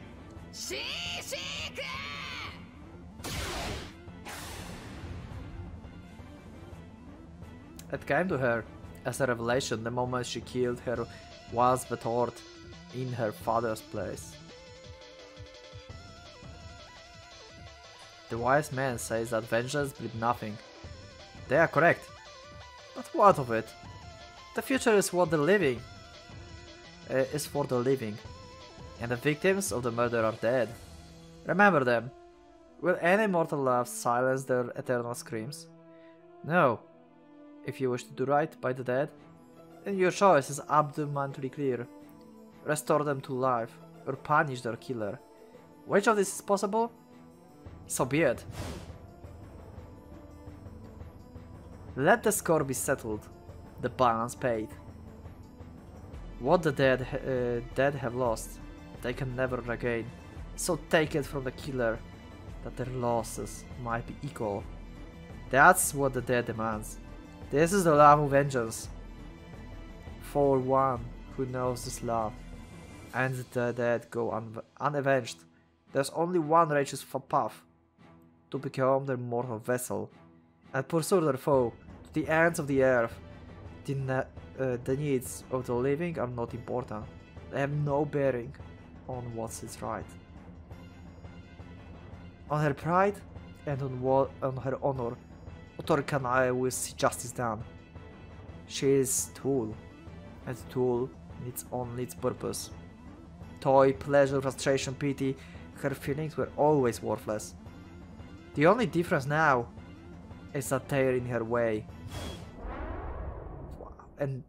シーシーク。 It came to her as a revelation the moment she killed her was betrothed in her father's place. The wise man says that vengeance breeds nothing. They are correct. But what of it? The future is what the living is for the living, and the victims of the murder are dead. Remember them. Will any mortal love silence their eternal screams? No. If you wish to do right by the dead, then your choice is abundantly clear. Restore them to life, or punish their killer. Which of this is possible? So be it. Let the score be settled, the balance paid. What the dead have lost, they can never regain. So take it from the killer, that their losses might be equal. That's what the dead demands. This is the love of vengeance. For one who knows this love, and the dead go unavenged, there's only one righteous path: to become their mortal vessel, and pursue their foe to the ends of the earth. The needs of the living are not important. They have no bearing on what is right. On her pride and on her honor, Otori Kanae will see justice done. She is tool, and tool needs only its purpose. Toy, pleasure, frustration, pity, her feelings were always worthless. The only difference now is that they are in her way. And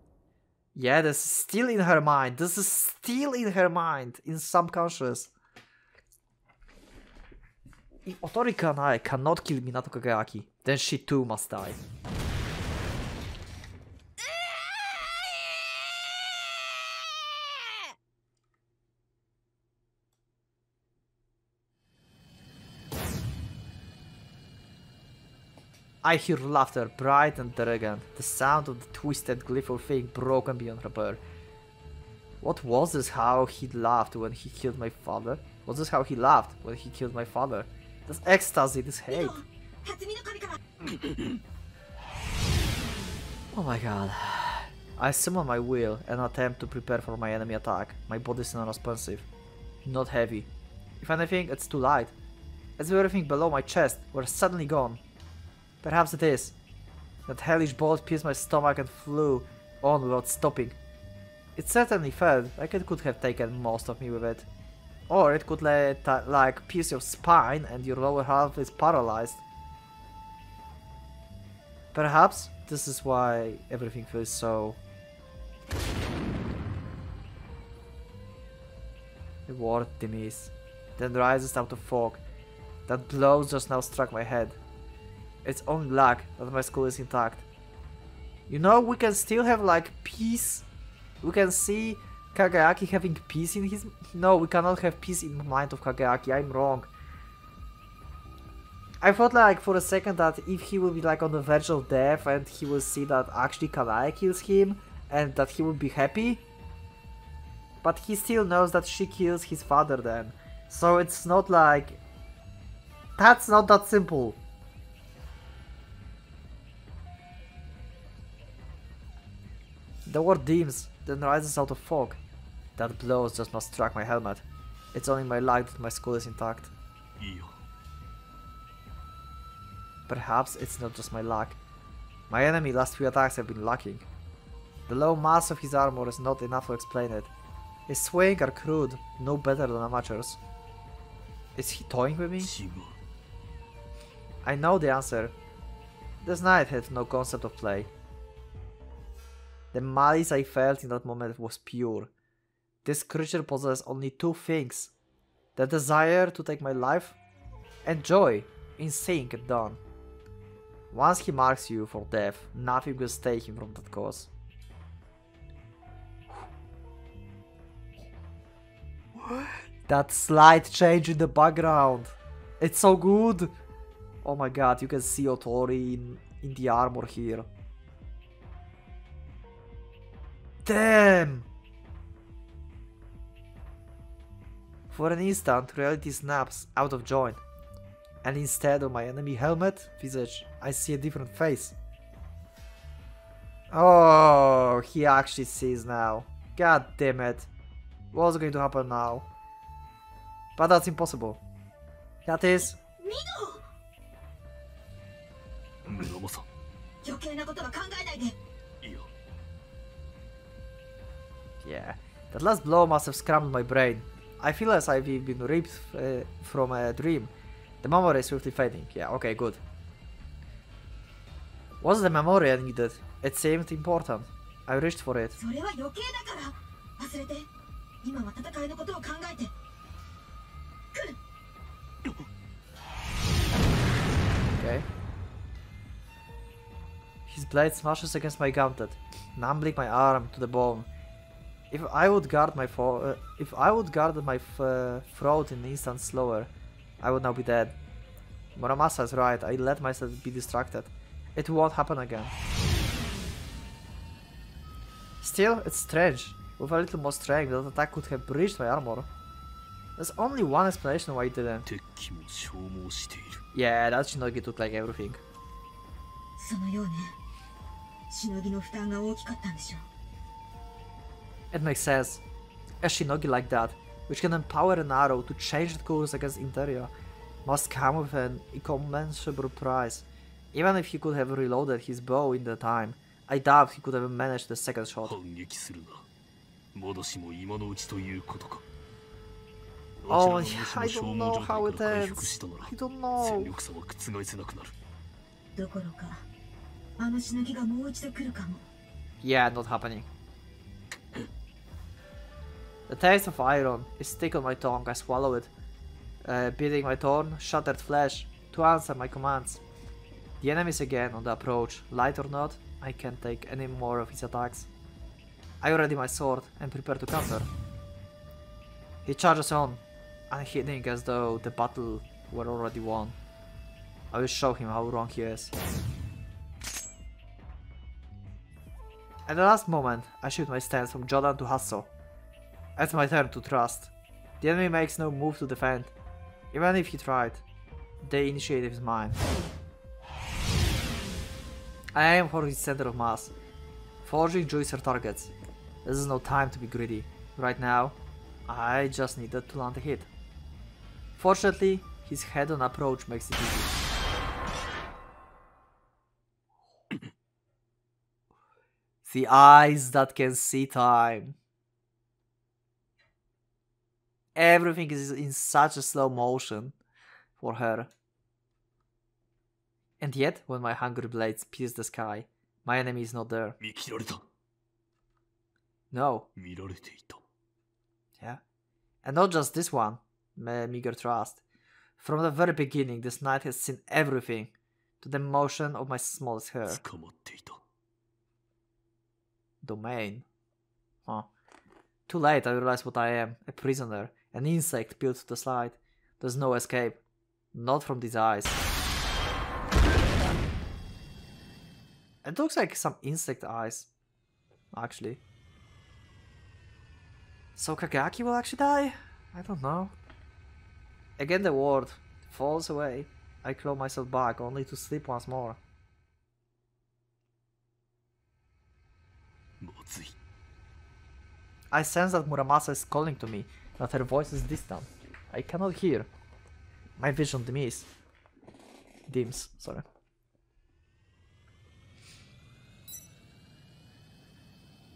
yeah, this is still in her mind. This is still in her mind, in subconscious. If Otori Kanae cannot kill Minato Kageyaki, then she too must die. I hear laughter, bright and arrogant, the sound of the twisted, gleeful thing broken beyond repair. What was this how he laughed when he killed my father? Was this how he laughed when he killed my father? This ecstasy, this hate. Oh my god. I summon my will and attempt to prepare for my enemy attack. My body is non-responsive. Not heavy. If anything, it's too light. As if everything below my chest were suddenly gone. Perhaps it is. That hellish bolt pierced my stomach and flew on without stopping. It certainly felt like it could have taken most of me with it. Or it could like pierce your spine and your lower half is paralyzed. Perhaps this is why everything feels so... The word Nemesis then rises out of fog. That blow just now struck my head. It's only luck that my skull is intact. You know, we can still have like peace. We can see Kagayaki having peace in his... No, we cannot have peace in the mind of Kagayaki. I'm wrong. I thought like for a second that if he will be like on the verge of death and he will see that actually Kanai kills him and that he will be happy. But he still knows that she kills his father then. So it's not like... That's not that simple. The word dims, then rises out of fog. That blow just must struck my helmet. It's only my luck that my skull is intact. Perhaps it's not just my luck. My enemy last few attacks have been lacking. The low mass of his armor is not enough to explain it. His swing are crude, no better than amateurs. Is he toying with me? I know the answer. This knight had no concept of play. The malice I felt in that moment was pure. This creature possessed only two things. The desire to take my life and joy in seeing it done. Once he marks you for death, nothing will stay him from that cause. That slight change in the background. It's so good. Oh my god, you can see Otori in the armor here. Damn! For an instant, reality snaps out of joint. And instead of my enemy helmet visage, I see a different face. Oh, he actually sees now. God damn it. What's going to happen now? But that's impossible. That is... Muramasa. Yeah, that last blow must have scrambled my brain. I feel as if I've been ripped from a dream. The memory is swiftly fading. Yeah, okay, good. What's the memory I needed? It seemed important. I reached for it. Okay. His blade smashes against my gauntlet, numbing my arm to the bone. If I would guard my throat in an instant slower, I would now be dead. Muramasa is right, I let myself be distracted. It won't happen again. Still, it's strange. With a little more strength, that attack could have breached my armor. There's only one explanation why it didn't. Yeah, that Shinogi took like everything. It makes sense. A Shinogi like that, which can empower an arrow to change the course against Interia, must come with an incommensurable price. Even if he could have reloaded his bow in the time, I doubt he could have managed the second shot. Oh, I don't know how it ends. I don't know. Yeah, not happening. The taste of iron is stick on my tongue. I swallow it, beating my torn, shattered flesh to answer my commands. The enemy is again on the approach. Light or not, I can't take any more of his attacks. I ready my sword and prepare to counter. He charges on, unheeding as though the battle were already won. I will show him how wrong he is. At the last moment, I shift my stance from Jodan to Hasso. It's my turn to trust. The enemy makes no move to defend. Even if he tried, the initiative is mine. I aim for his center of mass, forging juicer targets. This is no time to be greedy. Right now, I just needed to land a hit. Fortunately, his head-on approach makes it easy. The eyes that can see time. Everything is in such a slow motion for her. And yet, when my hungry blades pierce the sky, my enemy is not there. No. Yeah. And not just this one, meager trust. From the very beginning, this knight has seen everything, to the motion of my smallest hair. Domain. Huh. Too late, I realize what I am. A prisoner. An insect built to the slide. There's no escape. Not from these eyes. It looks like some insect eyes. Actually. So Kageaki will actually die? I don't know. Again the ward falls away. I claw myself back only to sleep once more. I sense that Muramasa is calling to me, that her voice is distant. I cannot hear. My vision dims. Sorry.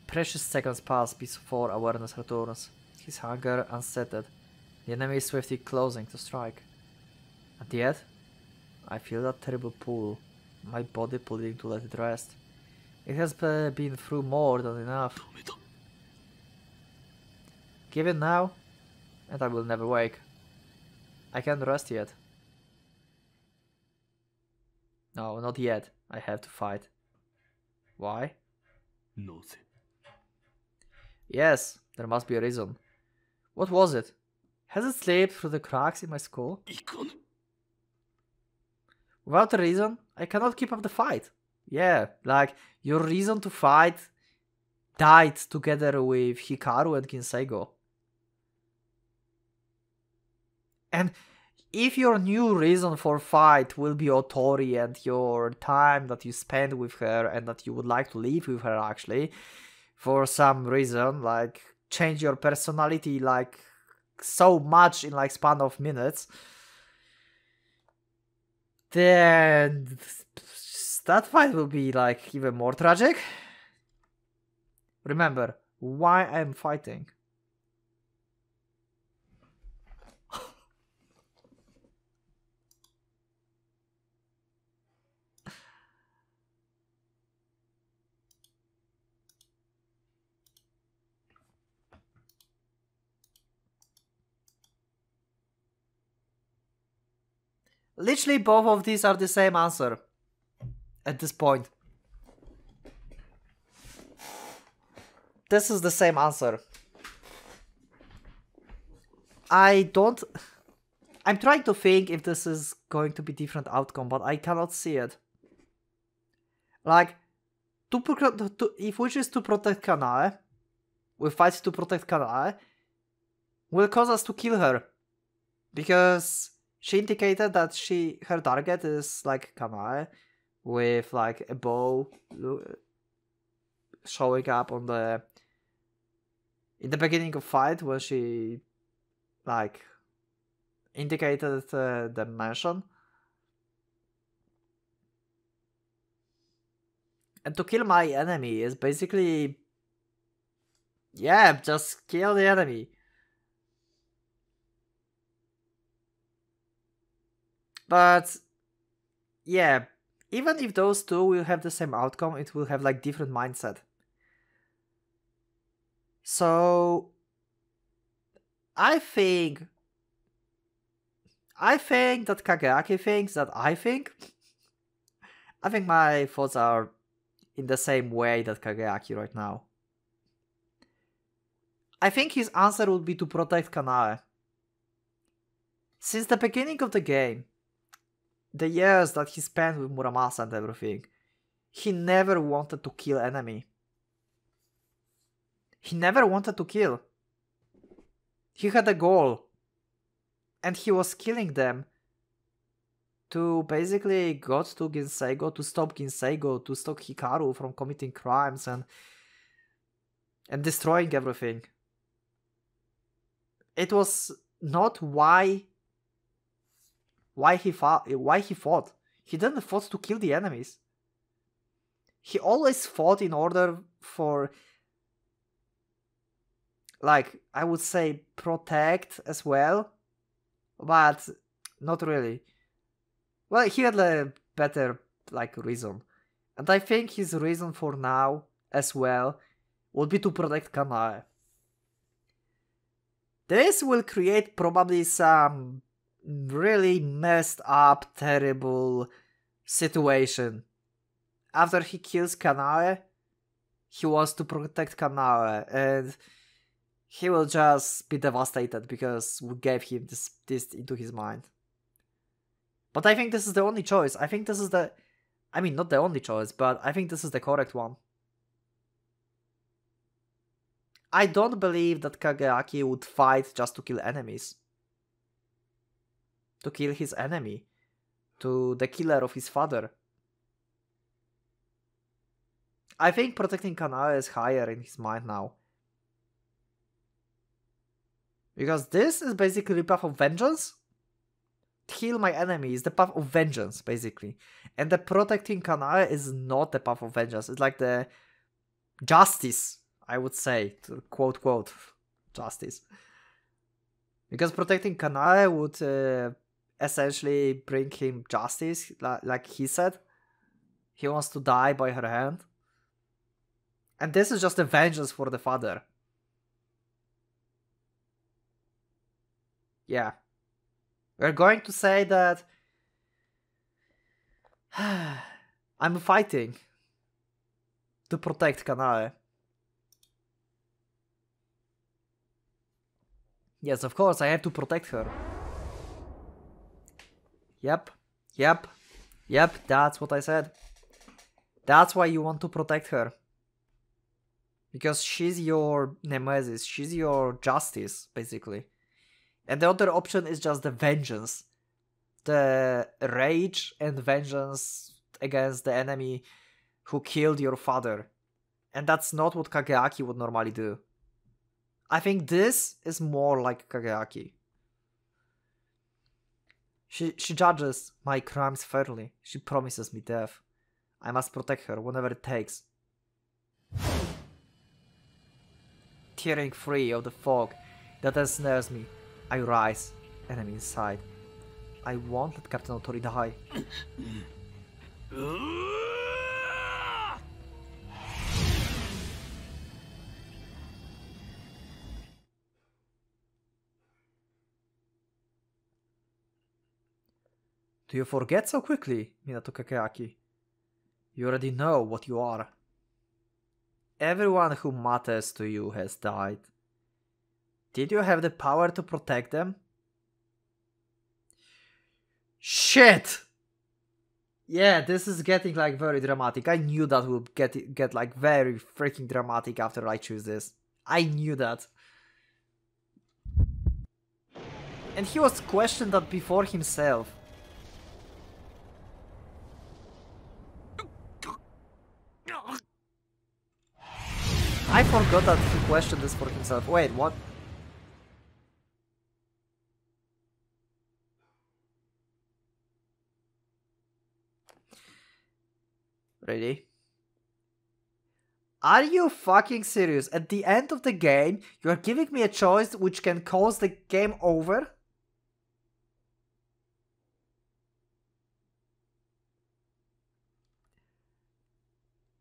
Precious seconds pass before awareness returns. His hunger unsettled. The enemy is swiftly closing to strike. And yet, I feel that terrible pull. My body pulling to let it rest. It has been through more than enough. Give it now, and I will never wake. I can't rest yet. No, not yet. I have to fight. Why? Yes, there must be a reason. What was it? Has it slipped through the cracks in my skull? Without a reason, I cannot keep up the fight. Yeah, like, your reason to fight died together with Hikaru and Kinseigo. And if your new reason for fight will be Otori and your time that you spend with her and that you would like to live with her actually, for some reason, like change your personality like so much in like span of minutes, then that fight will be like even more tragic. Remember why I'm fighting. Literally both of these are the same answer at this point. This is the same answer. I'm trying to think if this is going to be different outcome, but I cannot see it. Like, if which is to protect Kanae, we fight to protect Kanae, will cause us to kill her. Because she indicated that her target is like Kanae, with like a bow showing up on in the beginning of fight when she like indicated the mansion. And to kill my enemy is basically, yeah, just kill the enemy. But yeah, even if those two will have the same outcome, it will have like different mindset. So I think that Kageaki thinks that I think my thoughts are in the same way that Kageaki right now. I think his answer would be to protect Kanae. Since the beginning of the game, the years that he spent with Muramasa and everything, he never wanted to kill enemy. He never wanted to kill. He had a goal. And he was killing them to basically got to Ginseigo, to stop Ginseigo, to stop Hikaru from committing crimes and destroying everything. It was not why he fought. He didn't fight to kill the enemies. He always fought in order for, like, I would say protect as well, but not really. Well, he had a better, like, reason. And I think his reason for now as well would be to protect Kanae. This will create probably some really messed up, terrible situation. After he kills Kanae, he wants to protect Kanae, and he will just be devastated because we gave him this into his mind. But I think this is the only choice. I think this is the... I mean, not the only choice, but I think this is the correct one. I don't believe that Kageaki would fight just to kill enemies. To kill his enemy. To the killer of his father. I think protecting Kanae is higher in his mind now. Because this is basically the path of vengeance. Kill my enemy is the path of vengeance, basically. And the protecting Kanae is not the path of vengeance. It's like the justice, I would say. To quote, justice. Because protecting Kanae would essentially bring him justice, like he said. He wants to die by her hand. And this is just a vengeance for the father. Yeah. We're going to say that I'm fighting to protect Kanae. Yes, of course, I have to protect her. Yep, that's what I said. That's why you want to protect her. Because she's your nemesis, she's your justice, basically. And the other option is just the vengeance. The rage and vengeance against the enemy who killed your father. And that's not what Kageaki would normally do. I think this is more like Kageaki. She judges my crimes fairly. She promises me death. I must protect her whenever it takes. Tearing free of the fog that ensnares me, I rise, enemy inside. I won't let Captain Otori die. Do you forget so quickly, Minato Kageaki? You already know what you are. Everyone who matters to you has died. Did you have the power to protect them? Shit! Yeah, this is getting like very dramatic. I knew that would get like very freaking dramatic after I choose this. I knew that. And he was questioned that before himself. I forgot that he questioned this for himself. Wait, what? Really? Are you fucking serious? At the end of the game, you are giving me a choice which can cause the game over?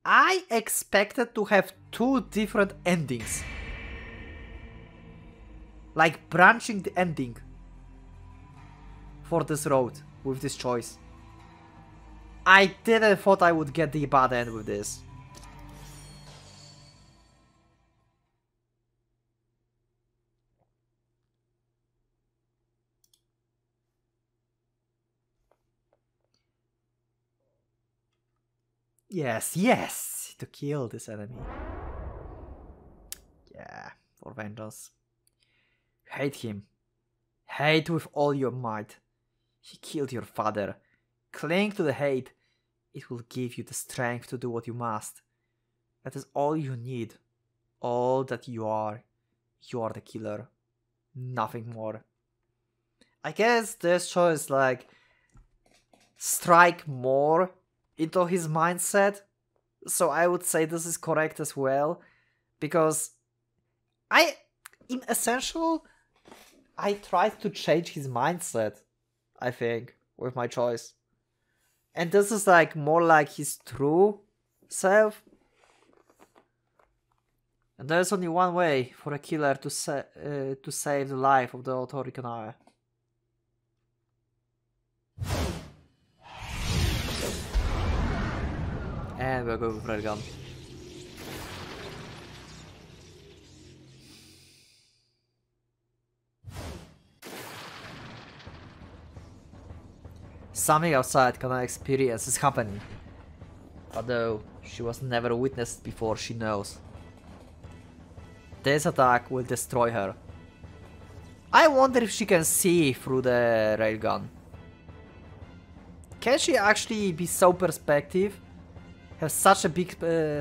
I expected to have two different endings. Like branching the ending for this road with this choice. I didn't thought I would get the bad end with this. Yes, to kill this enemy. Yeah, for vengeance. Hate him. Hate with all your might. He killed your father. Cling to the hate. It will give you the strength to do what you must. That is all you need. All that you are. You are the killer. Nothing more. I guess this choice like strike more into his mindset. So I would say this is correct as well. Because in essential, I tried to change his mindset, I think, with my choice. And this is like more like his true self. And there's only one way for a killer to save the life of the Otori Kanae. And we'll go with Railgun. Something outside Kanae's experience is happening. Although she was never witnessed before, she knows. This attack will destroy her. I wonder if she can see through the railgun. Can she actually be so perspective? Have such a big,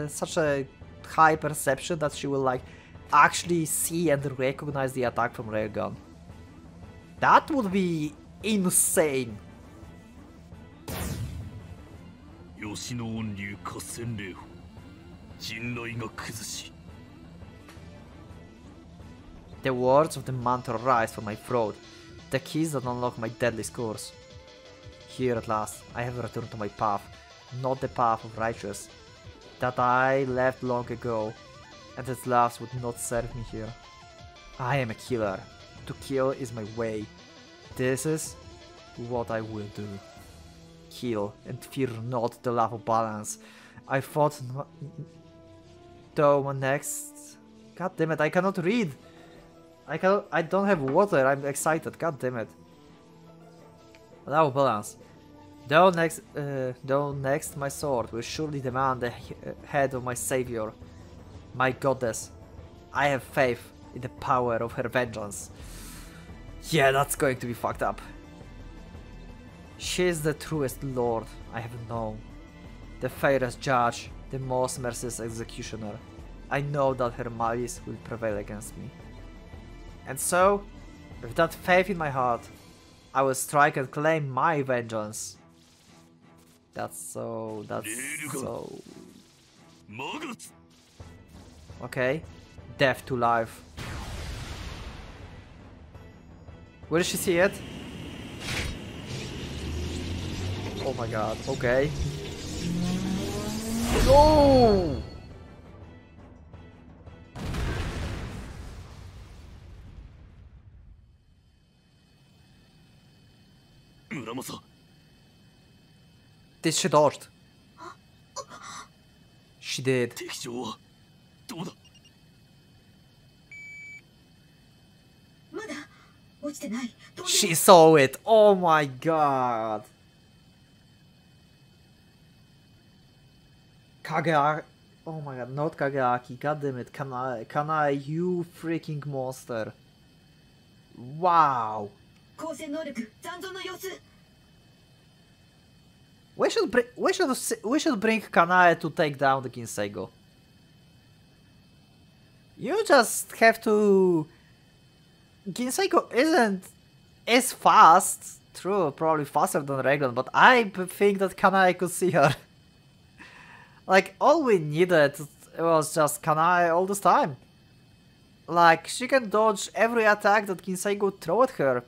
such a high perception that she will like actually see and recognize the attack from railgun? That would be insane. 吉野恩流合戦霊法陣雷が崩し The words of the mantra rise from my throat, the keys that unlock my deadly scores. Here at last, I have returned to my path, not the path of righteous, that I left long ago, and its loves would not serve me here. I am a killer. To kill is my way. This is what I will do. Kill and fear not the love of balance. I thought though my next... God damn it, I cannot read. I don't have water, I'm excited, god damn it. Love of balance. Though next my sword will surely demand the head of my savior, my goddess. I have faith in the power of her vengeance. Yeah, that's going to be fucked up. She is the truest lord I have known, the fairest judge, the most merciless executioner. I know that her malice will prevail against me. And so, with that faith in my heart, I will strike and claim my vengeance. That's so... Okay. Death to life. Will she see it? Oh my god, okay. No! Muramasa. Did she dodged? She did. She saw it! Oh my god! Kageaki. Oh my god, not Kageaki. God damn it, Kanae, you freaking monster. Wow. We should bring Kanae to take down the Kinseigo. You just have to... Kinseigo isn't as fast. True, probably faster than Raglan, but I think that Kanae could see her. Like, all we needed was just Kanae all this time. Like, she can dodge every attack that Kinseigo throw at her.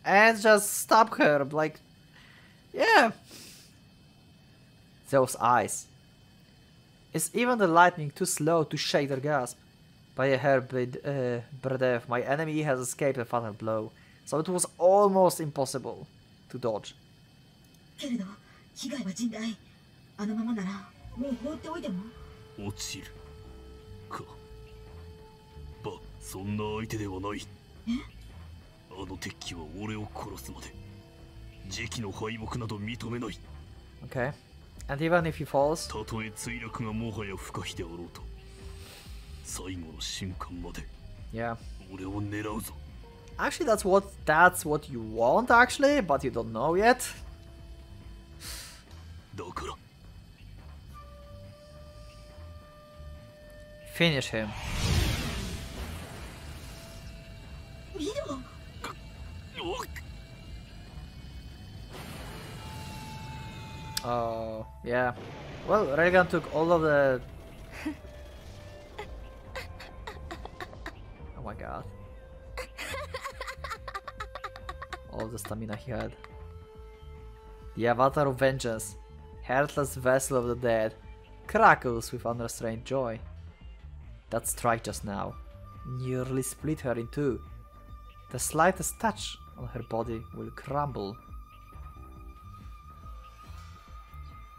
And just stab her, like... Yeah. Those eyes. Is even the lightning too slow to shake their gasp? By a hair breadth, my enemy has escaped a fatal blow, so it was almost impossible to dodge. あのままならもう放っておいても落ちるかばそんな相手ではないあの敵機は俺を殺すまで時期の敗北など認めない Okay, and even if he falls たとえ墜落がもはや不可避であろうと最後の瞬間まで Yeah 俺を狙うぞ。 Actually, that's what you want, actually, but you don't know yet. だから Finish him. おっ Oh, yeah. Well, Reagan took all of the... Oh my god. All the stamina he had. The avatar of vengeance. Heartless vessel of the dead. Crackles with unrestrained joy. That strike just now nearly split her in two. The slightest touch on her body will crumble.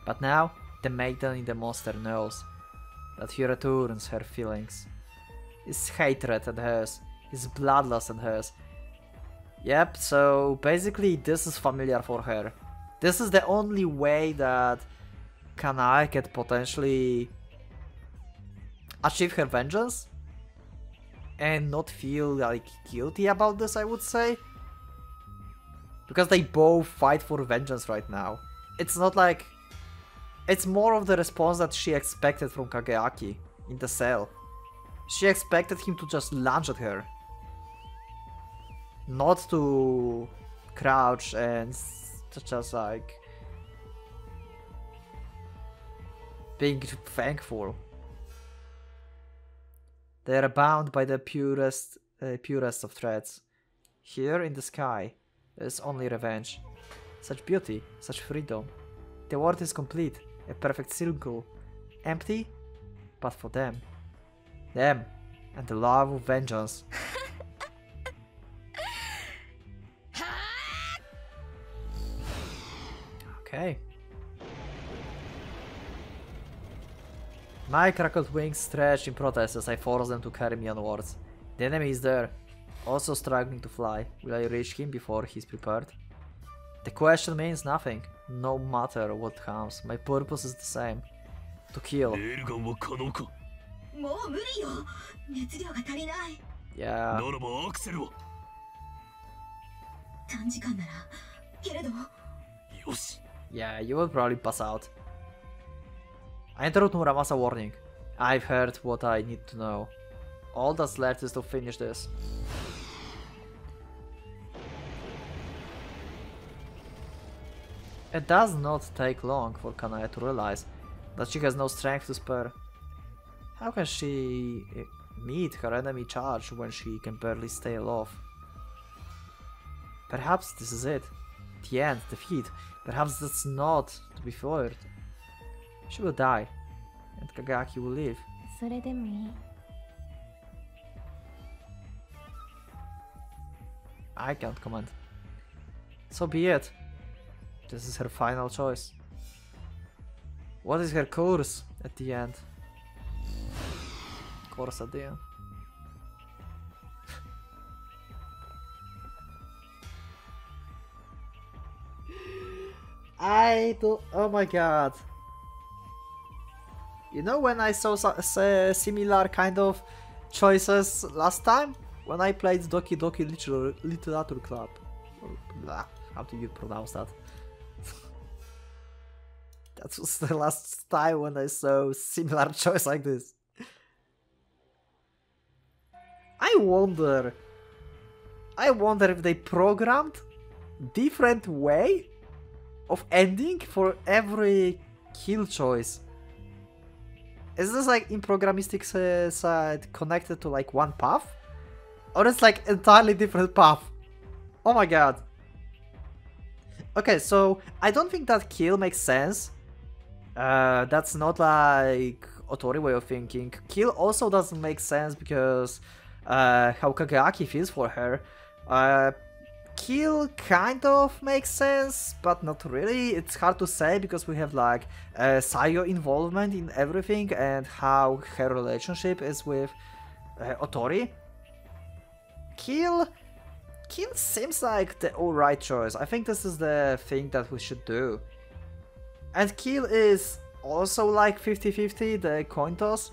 But now, the maiden in the monster knows that he returns her feelings. His hatred and hers, his bloodlust and hers. Yep, so basically this is familiar for her. This is the only way that Kanae can potentially achieve her vengeance and not feel like guilty about this, I would say. Because they both fight for vengeance right now. It's not like... It's more of the response that she expected from Kageaki in the cell. She expected him to just lunge at her. Not to crouch and just like... being thankful. They are bound by the purest of threads. Here in the sky, there is only revenge. Such beauty, such freedom. The world is complete, a perfect circle. Empty, but for them. Them, and the love of vengeance. Okay. My crackled wings stretch in protest as I force them to carry me onwards. The enemy is there, also struggling to fly. Will I reach him before he's prepared? The question means nothing. No matter what comes, my purpose is the same. To kill. Yeah. Yeah, you will probably pass out. I interrupt Muramasa warning. I've heard what I need to know. All that's left is to finish this. It does not take long for Kanae to realize that she has no strength to spare. How can she meet her enemy charge when she can barely stay aloft? Perhaps this is it. The end, defeat. Perhaps that's not to be feared. She will die, and Kagaki will live. I can't comment. So be it. This is her final choice. What is her course at the end? Course at the end. Oh my god. You know when I saw similar kind of choices last time? When I played Doki Doki Literature Club. Blah, how do you pronounce that? That was the last time when I saw similar choice like this. I wonder if they programmed different way of ending for every kill choice. Is this like in programmistic side connected to like one path? Or it's like entirely different path? Oh my god. Okay, so I don't think that kill makes sense. That's not like Otori way of thinking. Kill also doesn't make sense because how Kageaki feels for her. Kill kind of makes sense, but not really. It's hard to say because we have like Sayo involvement in everything and how her relationship is with Otori. Kill seems like the alright choice. I think this is the thing that we should do. And Kill is also like 50-50, the coin toss.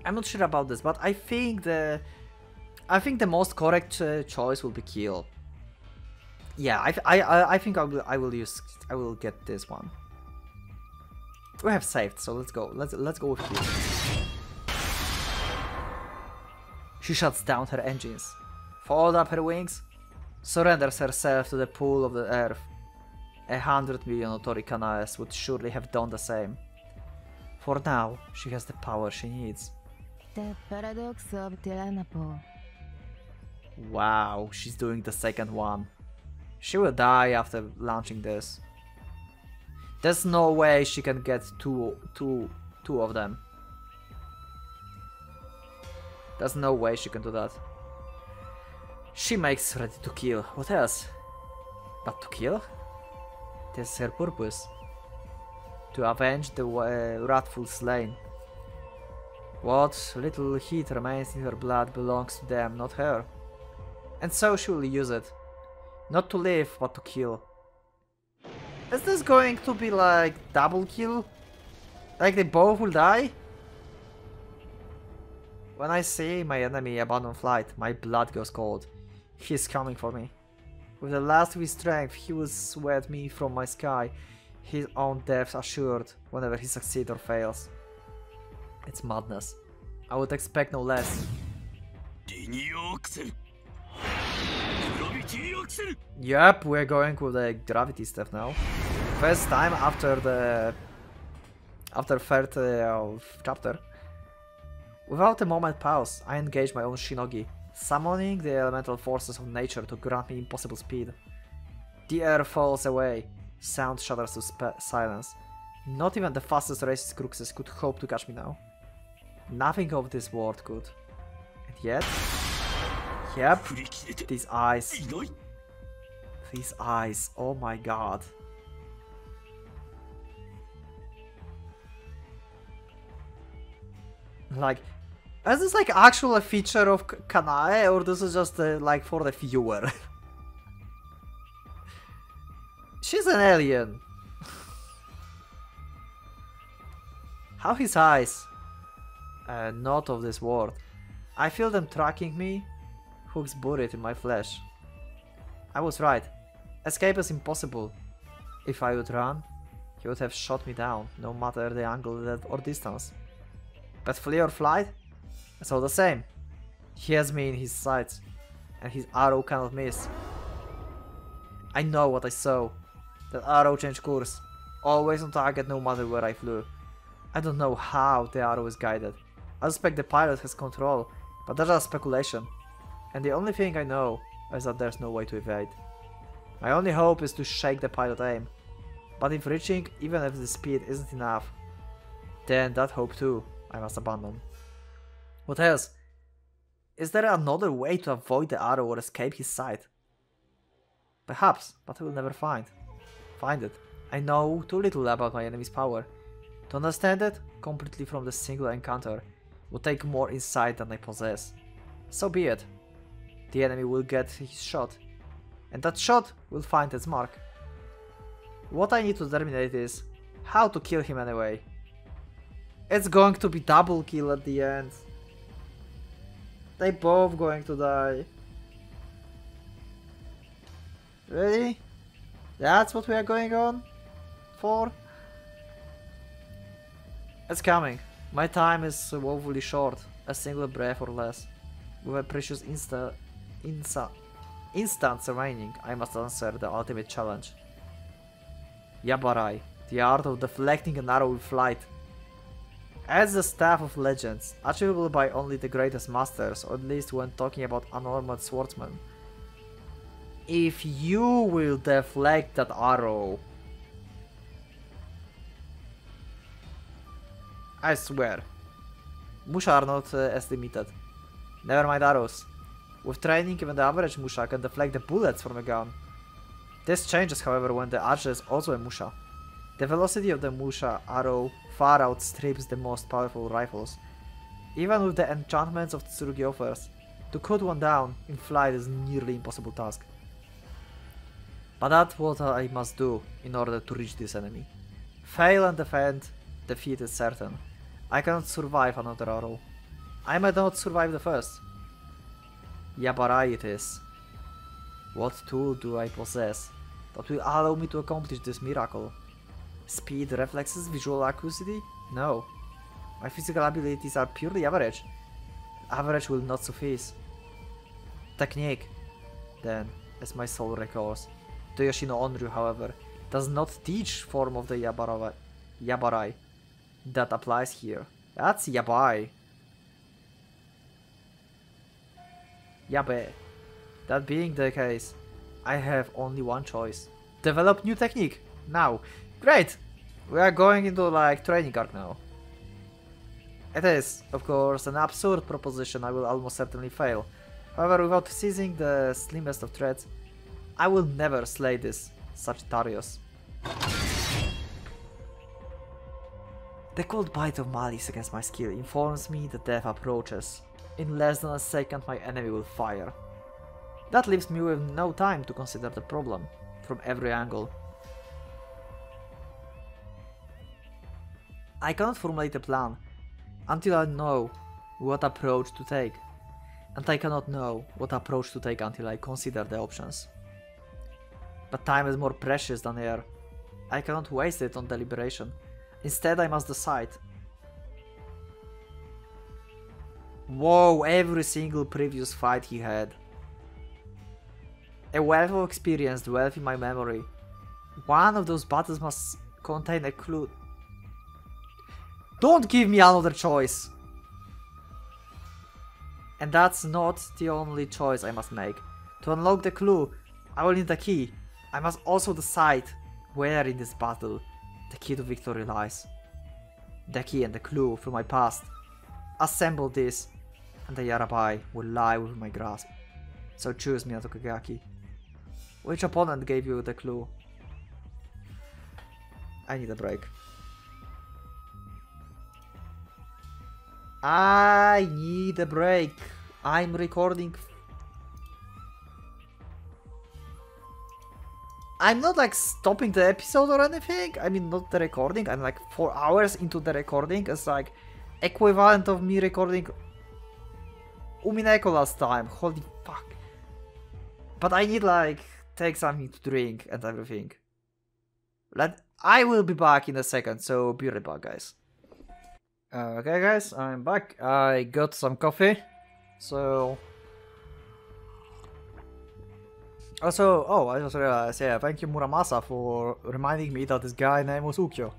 I'm not sure about this, but I think I think the most correct choice will be kill. Yeah, I think I will get this one. We have saved, so let's go. Let's go with kill. She shuts down her engines, folds up her wings, surrenders herself to the pull of the earth. 100 million Otori Kanaes would surely have done the same. For now, she has the power she needs. The paradox of Tiranapo. Wow, she's doing the second one. She will die after launching this. There's no way she can get two of them. There's no way she can do that. She makes ready to kill. What else? But to kill? This is her purpose. To avenge the wrathful slain. What little heat remains in her blood belongs to them, not her. And so she will use it. Not to live, but to kill. Is this going to be like double kill? Like they both will die? When I see my enemy abandon flight, my blood goes cold. He's coming for me. With the last of his strength, he will sweat me from my sky, his own death assured whenever he succeeds or fails. It's madness. I would expect no less. Yep, we're going with the gravity stuff now. First time after third chapter. Without a moment pause, I engage my own Shinogi, summoning the elemental forces of nature to grant me impossible speed. The air falls away, sound shudders to silence. Not even the fastest racist cruxes could hope to catch me now. Nothing of this world could. And yet... Yep, these eyes. These eyes, oh my god. Like, is this like actual a feature of Kanae, or this is just like for the viewer? She's an alien. How his eyes? Not of this world. I feel them tracking me, hooks buried in my flesh. I was right. Escape is impossible. If I would run, he would have shot me down, no matter the angle or distance. But flee or flight? It's all the same. He has me in his sights, and his arrow cannot miss. I know what I saw. That arrow changed course, always on target no matter where I flew. I don't know how the arrow is guided. I suspect the pilot has control, but that's just speculation. And the only thing I know is that there's no way to evade. My only hope is to shake the pilot aim. But if reaching, even if the speed isn't enough, then that hope too I must abandon. What else? Is there another way to avoid the arrow or escape his sight? Perhaps, but I will never find it. I know too little about my enemy's power. To understand it completely from the single encounter would take more insight than I possess. So be it. The enemy will get his shot, and that shot will find its mark. What I need to determine is how to kill him anyway. It's going to be double kill at the end. They both going to die. Really? That's what we are going on for? It's coming. My time is woefully short. A single breath or less. With a precious instants remaining, I must answer the ultimate challenge. Yabarai, the art of deflecting an arrow with flight. As the staff of legends, achievable by only the greatest masters, or at least when talking about unarmored swordsmen. If you will deflect that arrow, I swear, Musha are not as limited. Never mind arrows. With training, even the average Musha can deflect the bullets from a gun. This changes, however, when the archer is also a Musha. The velocity of the Musha arrow far outstrips the most powerful rifles. Even with the enchantments of Tsurugi offers, to cut one down in flight is nearly impossible task. But that's what I must do in order to reach this enemy. Fail and defeat is certain. I cannot survive another arrow. I might not survive the first. Yabarai it is. What tool do I possess that will allow me to accomplish this miracle? Speed, reflexes, visual acuity? No. My physical abilities are purely average. Average will not suffice. Technique, then, as my soul recalls. The Yoshino Onryu, however, does not teach form of the Yabarai. That applies here. That's Yabai. Yabe. That being the case, I have only one choice. Develop new technique. Now. Great! We are going into like training arc now. It is, of course, an absurd proposition I will almost certainly fail. However, without seizing the slimmest of threads, I will never slay this Sagittarius. The cold bite of malice against my skill informs me that death approaches. In less than a second my enemy will fire. That leaves me with no time to consider the problem, from every angle. I cannot formulate a plan until I know what approach to take, and I cannot know what approach to take until I consider the options. But time is more precious than air. I cannot waste it on deliberation. Instead, I must decide. Whoa, every single previous fight he had. A wealth of experience dwells in my memory. One of those battles must contain a clue. Don't give me another choice! And that's not the only choice I must make. To unlock the clue, I will need a key. I must also decide where in this battle the key to victory lies. The key and the clue from my past. Assemble this, and the Yarabai will lie within my grasp. So choose, Minato Kagaki. Which opponent gave you the clue? I need a break. I need a break. I'm recording. I'm not like stopping the episode or anything. I mean, not the recording. I'm like 4 hours into the recording. It's like equivalent of me recording Umineko last time. Holy fuck. But I need like take something to drink and everything. I will be back in a second, so be right back, guys. Okay, guys, I'm back. I got some coffee. So also, oh, I just realized, yeah, thank you Muramasa for reminding me that this guy name was Ukyo.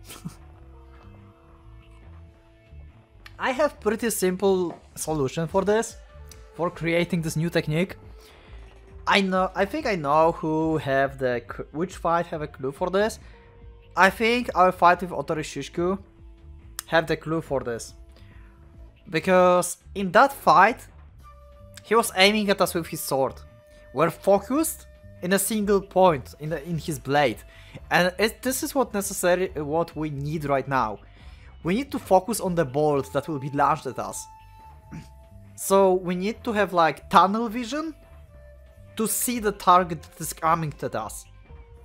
I have pretty simple solution for this, for creating this new technique. I think I know which fight have a clue for this. I think our fight with Otori Shishku have the clue for this. Because in that fight, he was aiming at us with his sword. We're focused in a single point in his blade. And this is what we need right now. We need to focus on the bolt that will be launched at us. So we need to have like tunnel vision to see the target that is coming at us.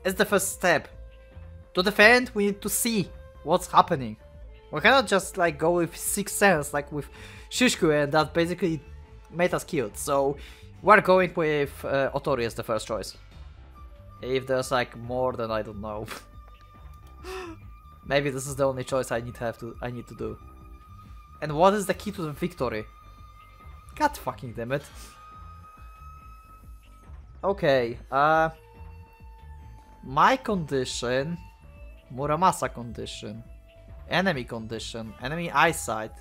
It's the first step. To defend, we need to see what's happening. We cannot just like go with sixth sense like with Shishku, and that basically made us killed. So we're going with Otori as the first choice. If there's like more, then I don't know. Maybe this is the only choice I need to do. And what is the key to the victory? God fucking damn it. Okay, my condition, Muramasa condition, enemy eyesight.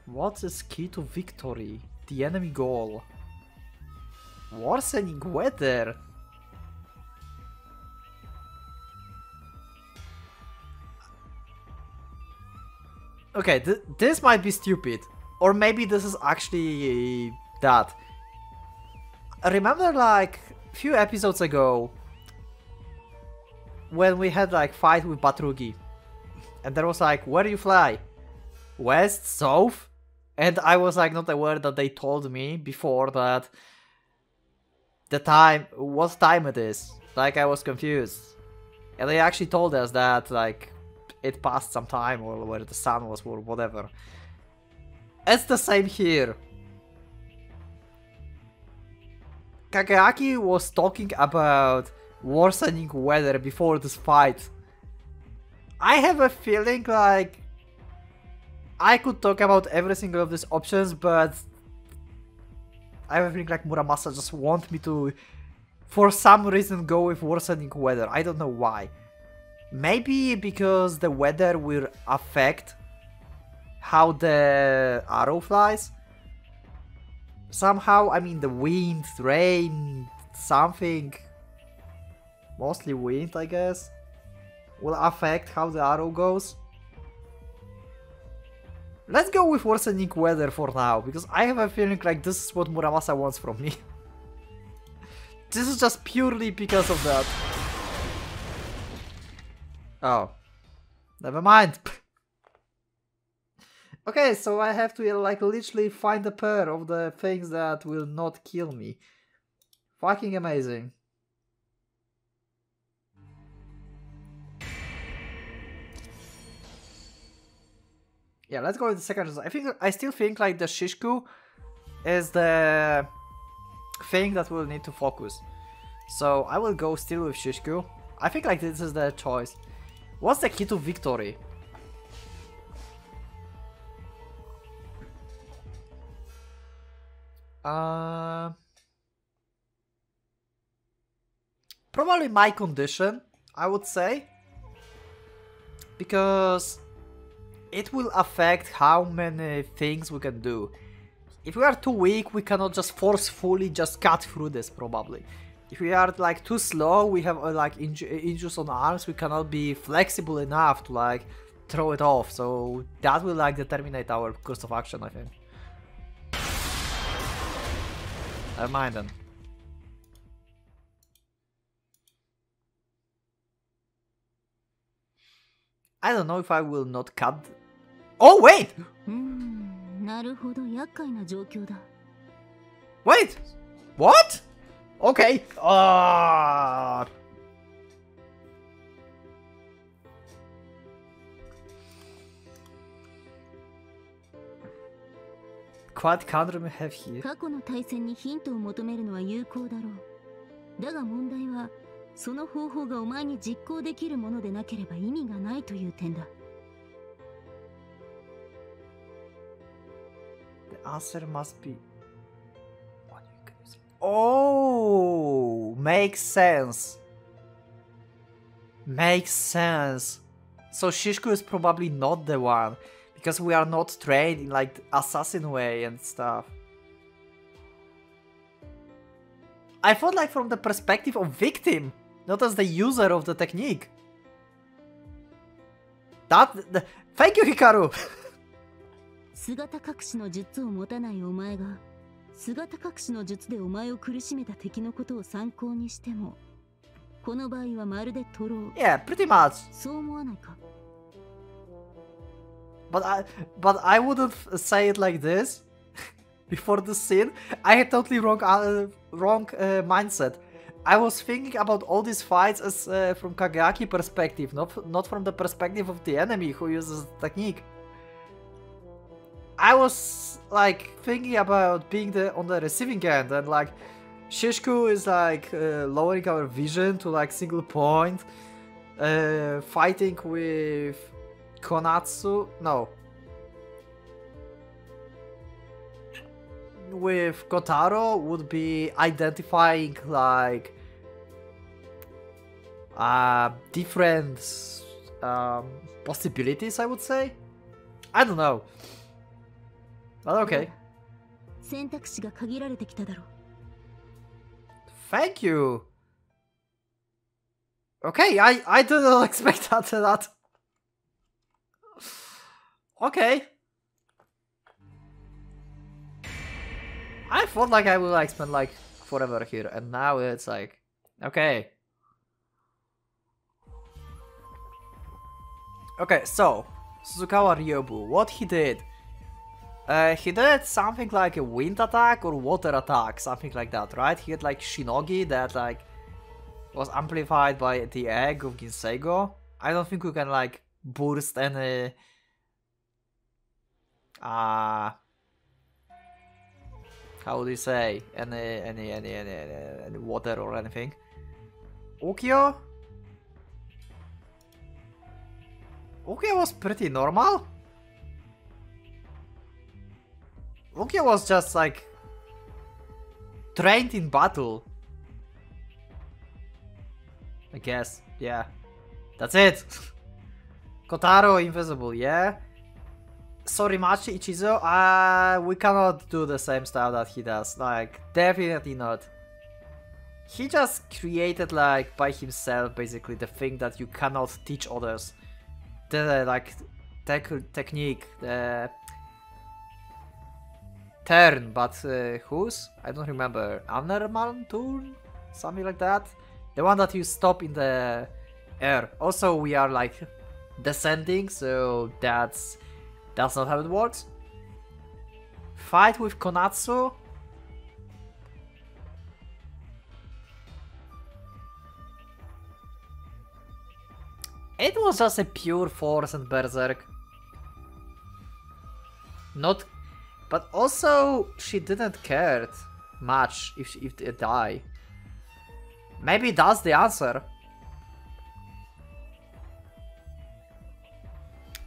What is key to victory? The enemy goal. Worsening weather. Okay, this might be stupid. Or maybe this is actually that. Remember like few episodes ago when we had like fight with Batrugi, and there was like, where do you fly? West? South? And I was like not aware that they told me before that what time it is. Like I was confused. And they actually told us that like it passed some time or where the sun was or whatever. It's the same here. Kageaki was talking about worsening weather before this fight. I have a feeling like I could talk about every single of these options, but I have a feeling like Muramasa just want me to, for some reason, go with worsening weather. I don't know why. Maybe because the weather will affect how the arrow flies. Somehow, I mean the wind, rain, something, mostly wind I guess, will affect how the arrow goes. Let's go with worsening weather for now, because I have a feeling like this is what Muramasa wants from me. This is just purely because of that. Oh. Never mind. Okay, so I have to like literally find a pair of the things that will not kill me. Fucking amazing. Yeah, let's go with the second. I still think like the Shishu is the thing that we'll need to focus. So I will go still with Shishu. I think like this is the choice. What's the key to victory? Probably my condition, I would say. Because it will affect how many things we can do. If we are too weak, we cannot just forcefully just cut through this probably. If we are like too slow, we have like injuries on arms, we cannot be flexible enough to like throw it off. So that will like determine our course of action, I think. Never mind then. I don't know if I will not cut. Oh wait! Wait! What? Okay. What counter we have here? 過去の対戦にヒントを求めるのは有効だろう。だが問題は、その方法がお前に実行できるものでなければ意味がないという点だ。The answer must be. Oh, makes sense. Makes sense. So Shishu is probably not the one. Because we are not trained in like assassin way and stuff. I thought like from the perspective of victim, not as the user of the technique. Thank you, Hikaru! 姿隠しの術を持たないお前が姿隠しの術でお前を苦しめた敵のことを参考にしてもこの場合はまるでトロー。Yeah, pretty much. そう思わないか But I wouldn't say it like this before the scene. I had totally wrong mindset. I was thinking about all these fights as from Kageaki perspective, not from the perspective of the enemy who uses the technique. I was like thinking about being on the receiving end and like Shishu is like lowering our vision to like single point, fighting with Konatsu, no. With Kotaro would be identifying like different possibilities, I would say. I don't know. But okay. 選択肢が限られてきただろう。Thank you. Okay, I did not expect that. Okay. I thought like I would like spend like forever here, and now it's like okay. Okay, so Suzukawa Ryobu, what he did? He did something like a wind attack or water attack, something like that, right? He had like Shinogi that like was amplified by the egg of Ginseigo. I don't think we can like burst any how would you say, any water or anything. Ukyo was pretty normal. Ukyo was just like trained in battle, I guess. Yeah, that's it. Kotaro invisible, yeah. Sorimachi Ichizo, we cannot do the same style that he does. Like, definitely not. He just created, like, by himself, basically, the thing that you cannot teach others. The, like, technique, the turn, but whose? I don't remember. Anerman turn? Something like that? The one that you stop in the air. Also, we are, like, descending, so that's not how it works. Fight with Konatsu. It was just a pure force and berserk. Not, but also she didn't care much if they die. Maybe that's the answer.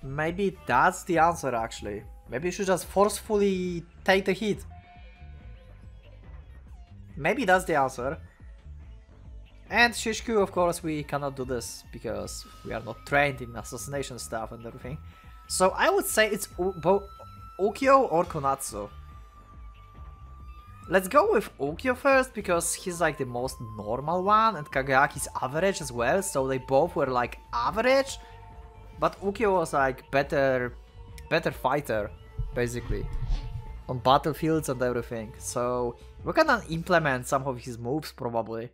Maybe that's the answer actually. Maybe you should just forcefully take the hit. Maybe that's the answer. And Shishku, of course, we cannot do this because we are not trained in assassination stuff and everything. So I would say it's both Ukyo or Konatsu. Let's go with Ukyo first because he's like the most normal one and Kagayaki's average as well, so they both were like average. But Ukyo was like better fighter, basically, on battlefields and everything. So we can implement some of his moves probably.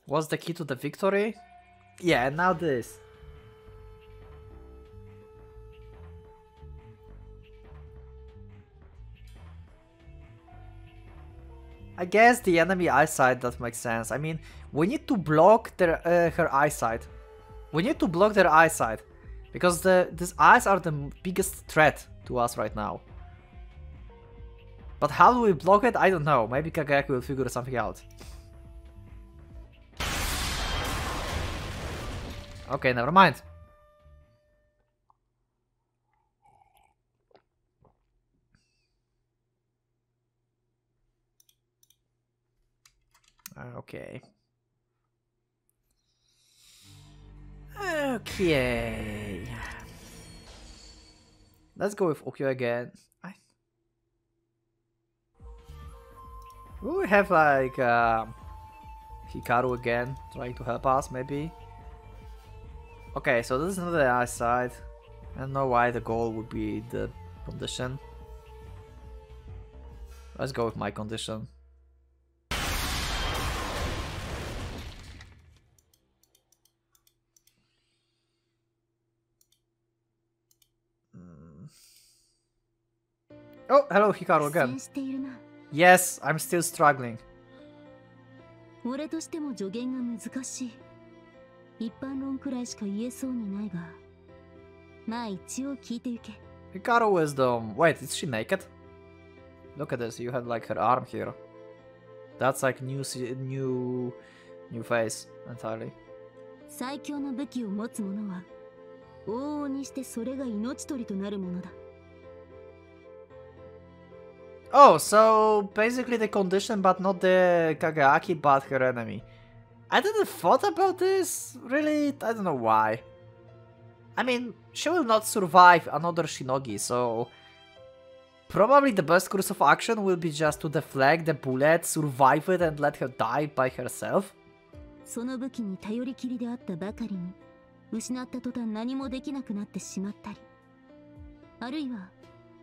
What's the key to the victory? Yeah, now this. I guess the enemy eyesight, that makes sense. I mean, we need to block their, her eyesight. We need to block their eyesight. Because these eyes are the biggest threat to us right now. But how do we block it? I don't know. Maybe Kagayaki will figure something out. Okay, never mind. Okay. Okay. Let's go with Ukyo again. Will we have like Hikaru again trying to help us maybe? Okay, so this is not the eyesight. I don't know why the goal would be the condition. Let's go with my condition. Oh, hello Hikaru again. Yes, I'm still struggling. 俺としても助言が難しい。一般論くらいしか言えそうにないが、まあ一応聞いてゆけ。Hikaru wisdom. Wait, is she naked? Look at this. You have like her arm here. That's like new face entirely. 最強の武器を持つ者は往々にしてそれが命取りとなるものだ。Oh, so basically the condition, but not the Kagayaki, but her enemy. I didn't thought about this, really, I don't know why. I mean, she will not survive another Shinogi, so probably the best course of action will be just to deflect the bullet, survive it and let her die by herself. その武器に頼りきりであったばかりに、失った途端何もできなくなってしまったり、あるいは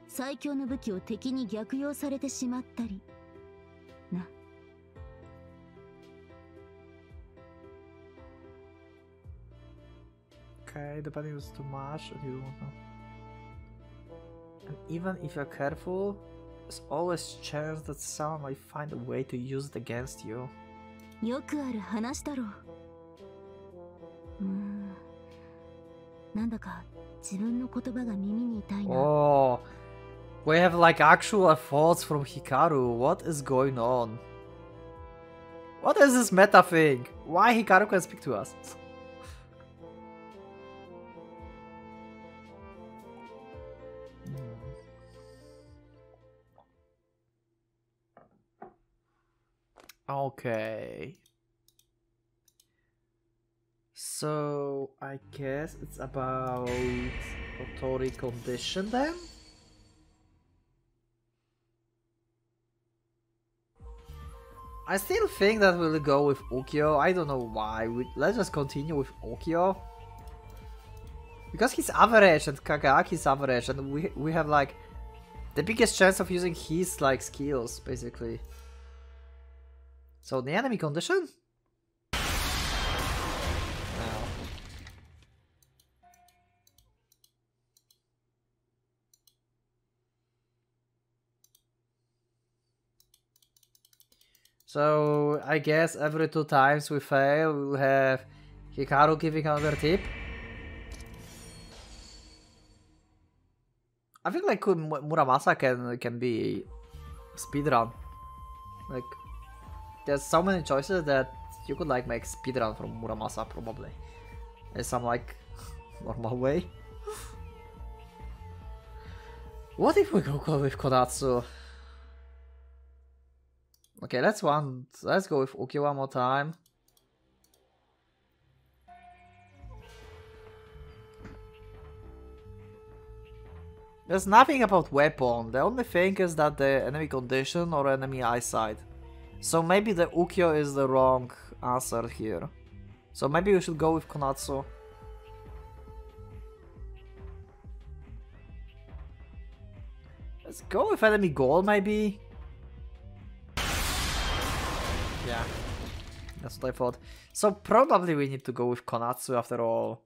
最強の武器を敵に逆用されてしまったりな。Okay, depending on too much, you don't know. And even if you're careful, there's always chance that someone might find a way to use it against you. よくある話だろう。なんだか自分の言葉が耳に痛いな。Oh, we have like actual thoughts from Hikaru. What is going on? What is this meta thing? Why Hikaru can speak to us? Okay. So I guess it's about Otori condition then? I still think that we'll go with Ukyo. I don't know why. Let's just continue with Ukyo. Because he's average and Kagaki's average, and we have like the biggest chance of using his like skills basically. So the enemy condition? No. So I guess every 2 times we fail, we'll have Hikaru giving another tip. I think like Muramasa can be speedrun. Like there's so many choices that you could like make speedrun from Muramasa probably. In some like normal way. What if we go with Konatsu? Okay, let's go with Uki one more time. There's nothing about weapon. The only thing is that the enemy condition or enemy eyesight. So maybe the Ukyo is the wrong answer here. So maybe we should go with Konatsu. Let's go with enemy goal maybe. Yeah, that's what I thought. So probably we need to go with Konatsu after all.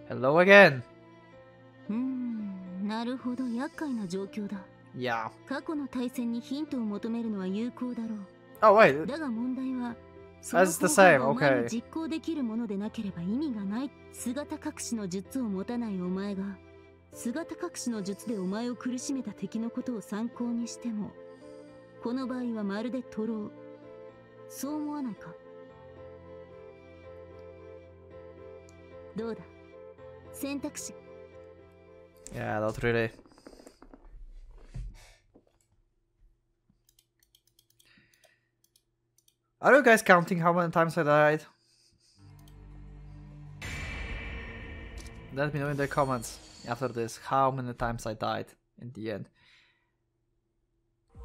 Hello again. なるほど、厄介な状況だ。Yeah. 過去の対戦にヒントを求めるのは有効だろう。Oh wait. だが問題は、That's the same. お前 Okay. に実行できるものでなければ意味がない。姿隠しの術を持たないお前が、姿隠しの術でお前を苦しめた敵のことを参考にしても、この場合はまるで徒労。そう思わないか？どうだ？選択肢。Yeah, not really. Are you guys counting how many times I died? Let me know in the comments after this how many times I died in the end.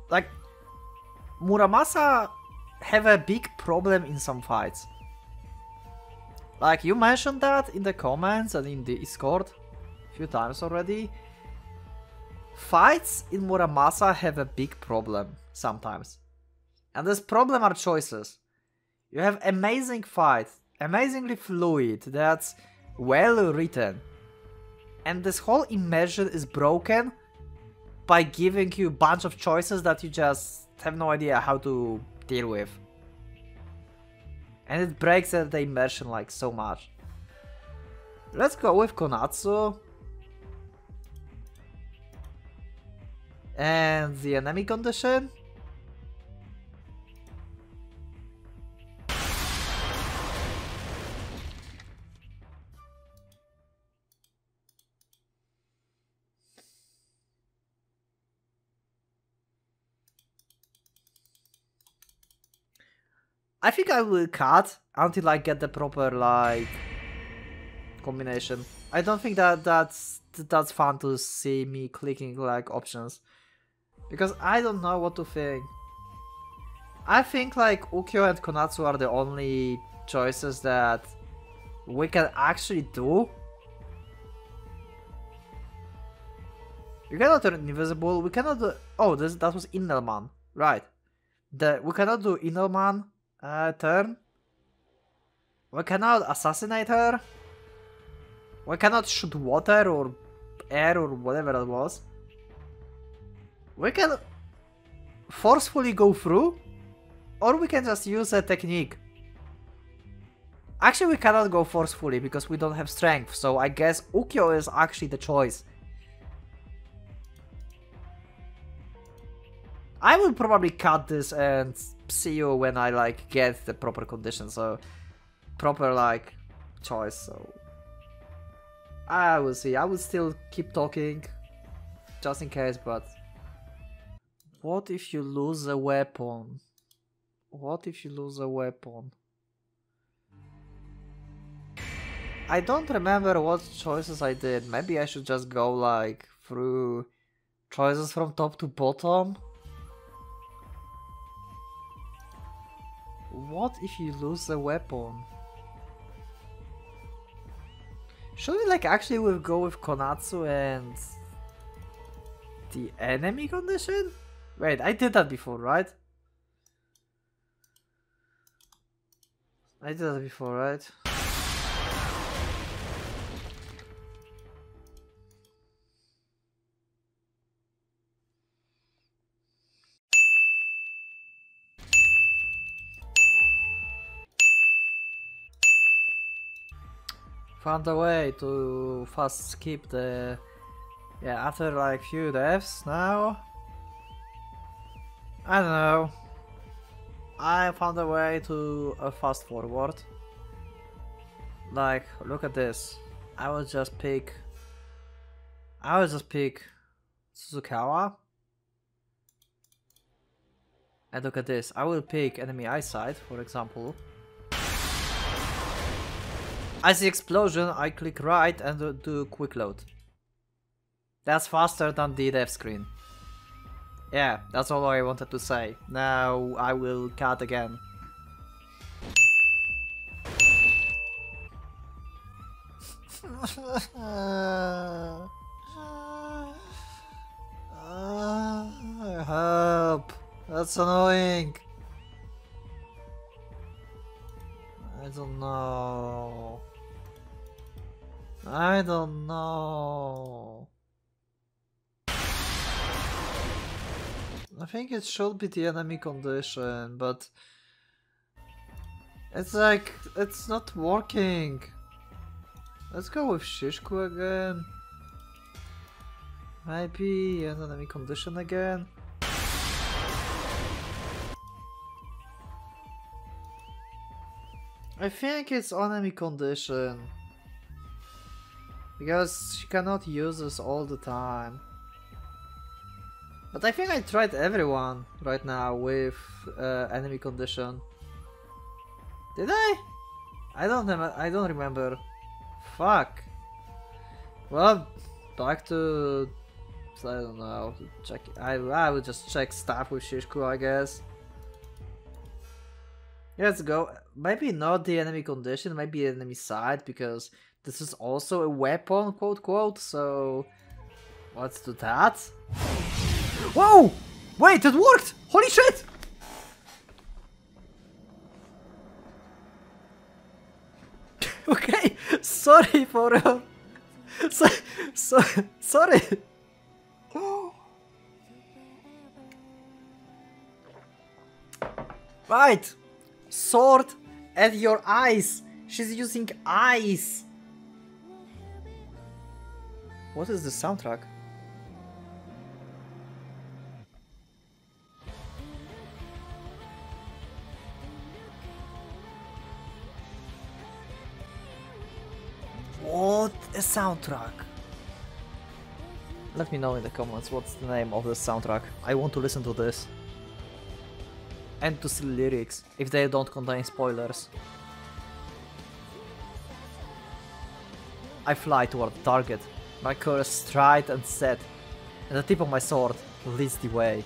Like, Muramasa have a big problem in some fights. Like, you mentioned that in the comments and in the Discord a few times already. Fights in Muramasa have a big problem sometimes. And this problem are choices. You have amazing fight, amazingly fluid, that's well written. And this whole immersion is broken by giving you a bunch of choices that you just have no idea how to deal with. And it breaks the immersion like so much. Let's go with Konatsu. And the enemy condition. I think I will cut until I get the proper like combination. I don't think that's fun to see me clicking like options, because I don't know what to think. I think like Ukyo and Konatsu are the only choices that we can actually do. We cannot turn invisible. We cannot do. Oh, that was Inelman, right? We cannot do Inelman. Turn. We cannot assassinate her. We cannot shoot water or air or whatever that was. We can forcefully go through, or we can just use a technique. Actually, we cannot go forcefully because we don't have strength, so I guess Ukyo is actually the choice. I will probably cut this and see you when I like get the proper conditions, so proper like choice, so I will see. I will still keep talking just in case, but what if you lose a weapon? What if you lose a weapon? I don't remember what choices I did. Maybe I should just go like through choices from top to bottom. What if you lose a weapon? Should we like actually go with Konatsu and the enemy condition? Wait, I did that before, right? I did that before, right? Found a way to fast skip the... Yeah, after like few deaths now. I don't know. I found a way to fast forward. Like, look at this. I will just pick Suzukawa. And look at this. I will pick enemy eyesight, for example. I see explosion, I click right and do quick load. That's faster than the dev screen. Yeah, that's all I wanted to say. Now I will cut again. Help! That's annoying. I don't know. I don't know. I think it should be the enemy condition, but it's like, it's not working. Let's go with Shishku again. Maybe an enemy condition again. I think it's enemy condition. Because she cannot use this all the time. But I think I tried everyone right now with enemy condition. Did I? I don't remember. Fuck. Well, back to... I don't know. Check. I will just check stuff with Shishku, I guess. Let's go. Maybe not the enemy condition, maybe enemy side, because this is also a weapon, quote quote, so let's do that. Whoa! Wait, it worked! Holy shit! Okay, sorry for sorry. Right. Sword at your eyes. She's using eyes. What is the soundtrack? What a soundtrack! Let me know in the comments what's the name of the soundtrack. I want to listen to this. And to see lyrics, if they don't contain spoilers. I fly toward the target, my course straight and set, and the tip of my sword leads the way.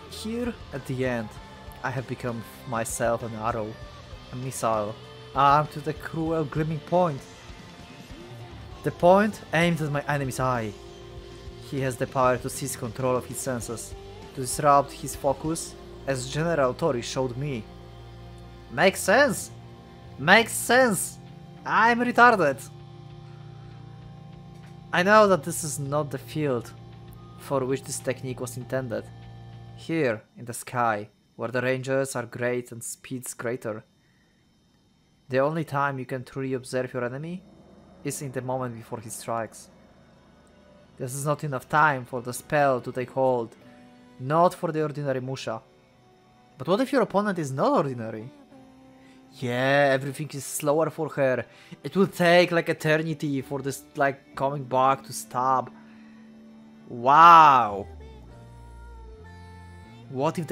Here, at the end, I have become myself an arrow, a missile, armed with a cruel gleaming point. The point aimed at my enemy's eye. He has the power to seize control of his senses, to disrupt his focus, as General Tori showed me. Makes sense! Makes sense! I'm retarded! I know that this is not the field for which this technique was intended. Here, in the sky, where the ranges are great and speeds greater, The only time you can truly observe your enemy is in the moment before he strikes. This is not enough time for the spell to take hold, not for the ordinary Musha. But what if your opponent is not ordinary? Yeah, everything is slower for her. It will take like eternity for this like coming back to stab. Wow. What if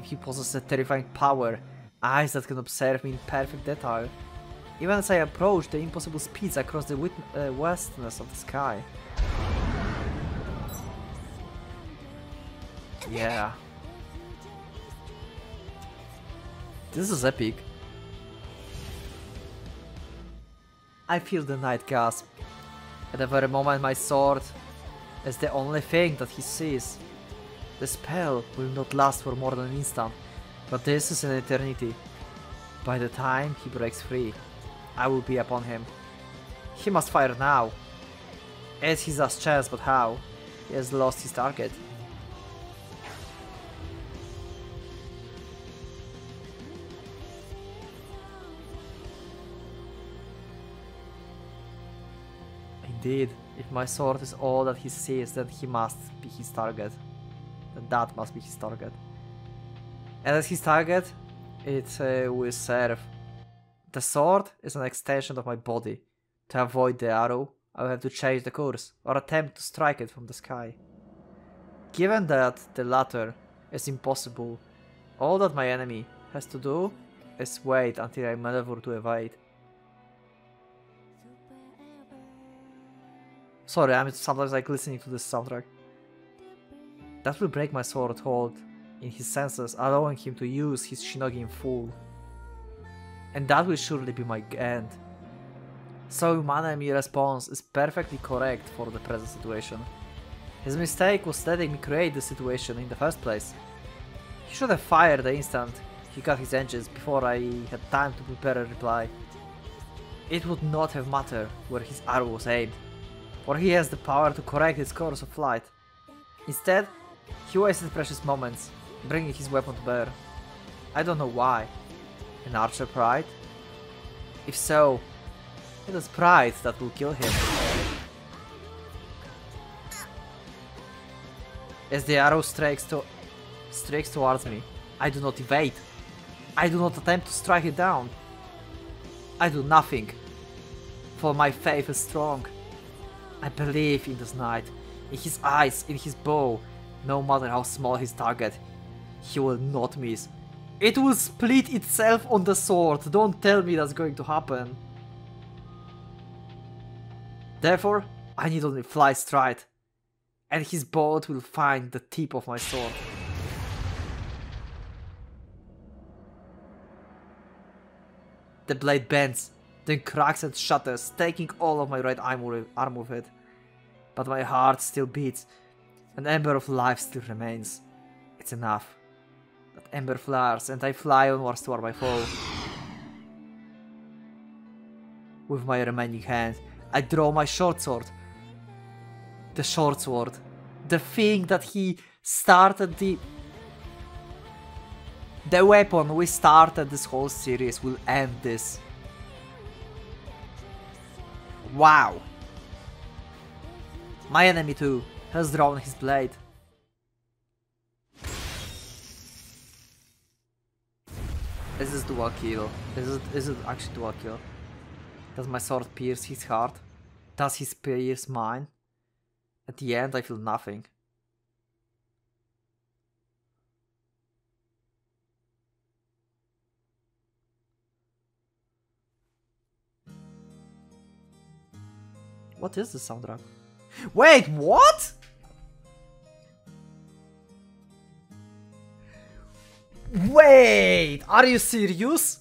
he possesses a terrifying power, eyes that can observe me in perfect detail, even as I approach the impossible speeds across the vastness of the sky? Yeah. This is epic. I feel the knight gasp. At the very moment my sword is the only thing that he sees. The spell will not last for more than an instant, but this is an eternity. By the time he breaks free, I will be upon him. He must fire now. It's his last chance, but how? He has lost his target. Indeed, if my sword is all that he sees, then he must be his target. Then that must be his target. And as his target, it will serve. The sword is an extension of my body. To avoid the arrow, I will have to change the course, or attempt to strike it from the sky. Given that the latter is impossible, all that my enemy has to do is wait until I maneuver to evade. Sorry, I'm sometimes like listening to this soundtrack. That will break my sword hold in his senses, allowing him to use his shinogi in full. And that will surely be my end. So my enemy response is perfectly correct for the present situation. His mistake was letting me create the situation in the first place. He should have fired the instant he got his engines before I had time to prepare a reply. It would not have mattered where his arrow was aimed, for he has the power to correct its course of flight. Instead, he wasted precious moments, bringing his weapon to bear. I don't know why. An archer pride? If so, it is pride that will kill him. As the arrow strikes towards me, I do not evade. I do not attempt to strike it down. I do nothing, for my faith is strong. I believe in this knight, in his eyes, in his bow. No matter how small his target, he will not miss. It will split itself on the sword. Don't tell me that's going to happen. Therefore, I need only fly straight, and his bolt will find the tip of my sword. The blade bends, then cracks and shatters, taking all of my right arm with it. But my heart still beats. An ember of life still remains. It's enough. That ember flares, and I fly onwards toward my foe. With my remaining hand, I draw my short sword. The short sword. The thing that he started the weapon we started this whole series will end this. Wow. My enemy too has drawn his blade. Is this dual kill? Is it actually dual kill? Does my sword pierce his heart? Does he pierce mine? At the end I feel nothing. What is the soundtrack? Wait, what? Wait, are you serious?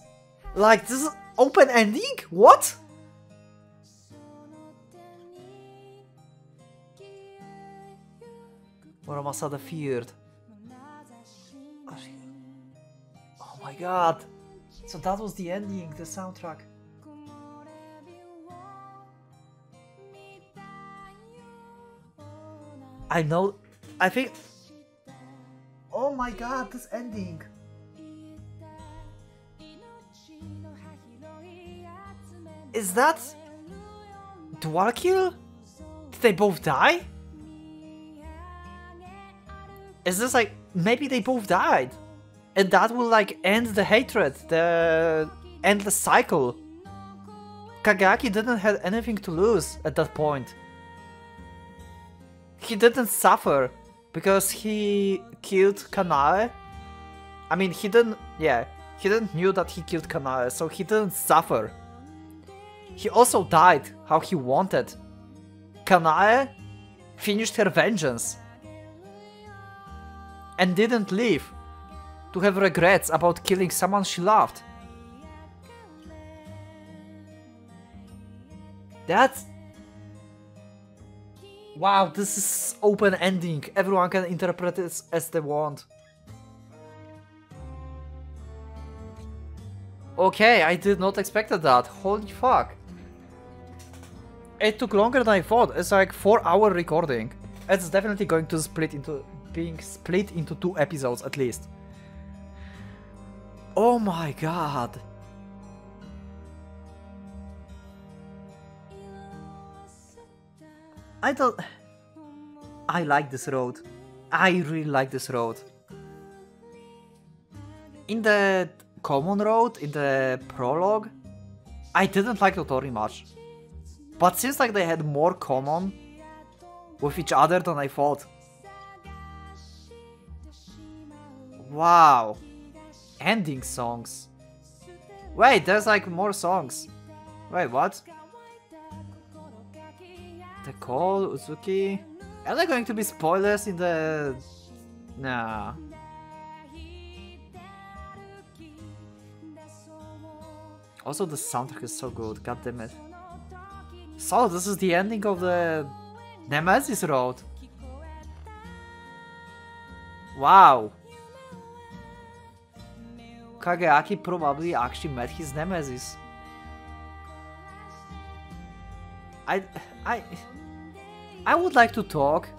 Like, this is open ending? What? Muramasa the Feared. Oh my god. So that was the ending, the soundtrack. I know, I think... Oh my god, this ending. Is that dual kill? Did they both die? Is this like, maybe they both died? And that will like end the hatred, the endless cycle. Kageyaki didn't have anything to lose at that point. He didn't suffer because he killed Kanae. I mean, he didn't knew that he killed Kanae, so he didn't suffer. He also died how he wanted. Kanae finished her vengeance and didn't leave to have regrets about killing someone she loved. That's... Wow, this is open ending. Everyone can interpret it as they want. Okay, I did not expect that. Holy fuck. It took longer than I thought. It's like 4-hour recording. It's definitely going to being split into 2 episodes at least. Oh my god. I like this road. I really like this road. In the common road, in the prologue, I didn't like Totori much. But seems like they had more common with each other than I thought. Wow. Ending songs. Wait, there's like more songs. Wait, what? The Call, Uzuki. Are there going to be spoilers in the... Nah. Also the soundtrack is so good, god damn it. So this is the ending of the Nemesis road. Wow. Kageyaki probably actually met his nemesis. I would like to talk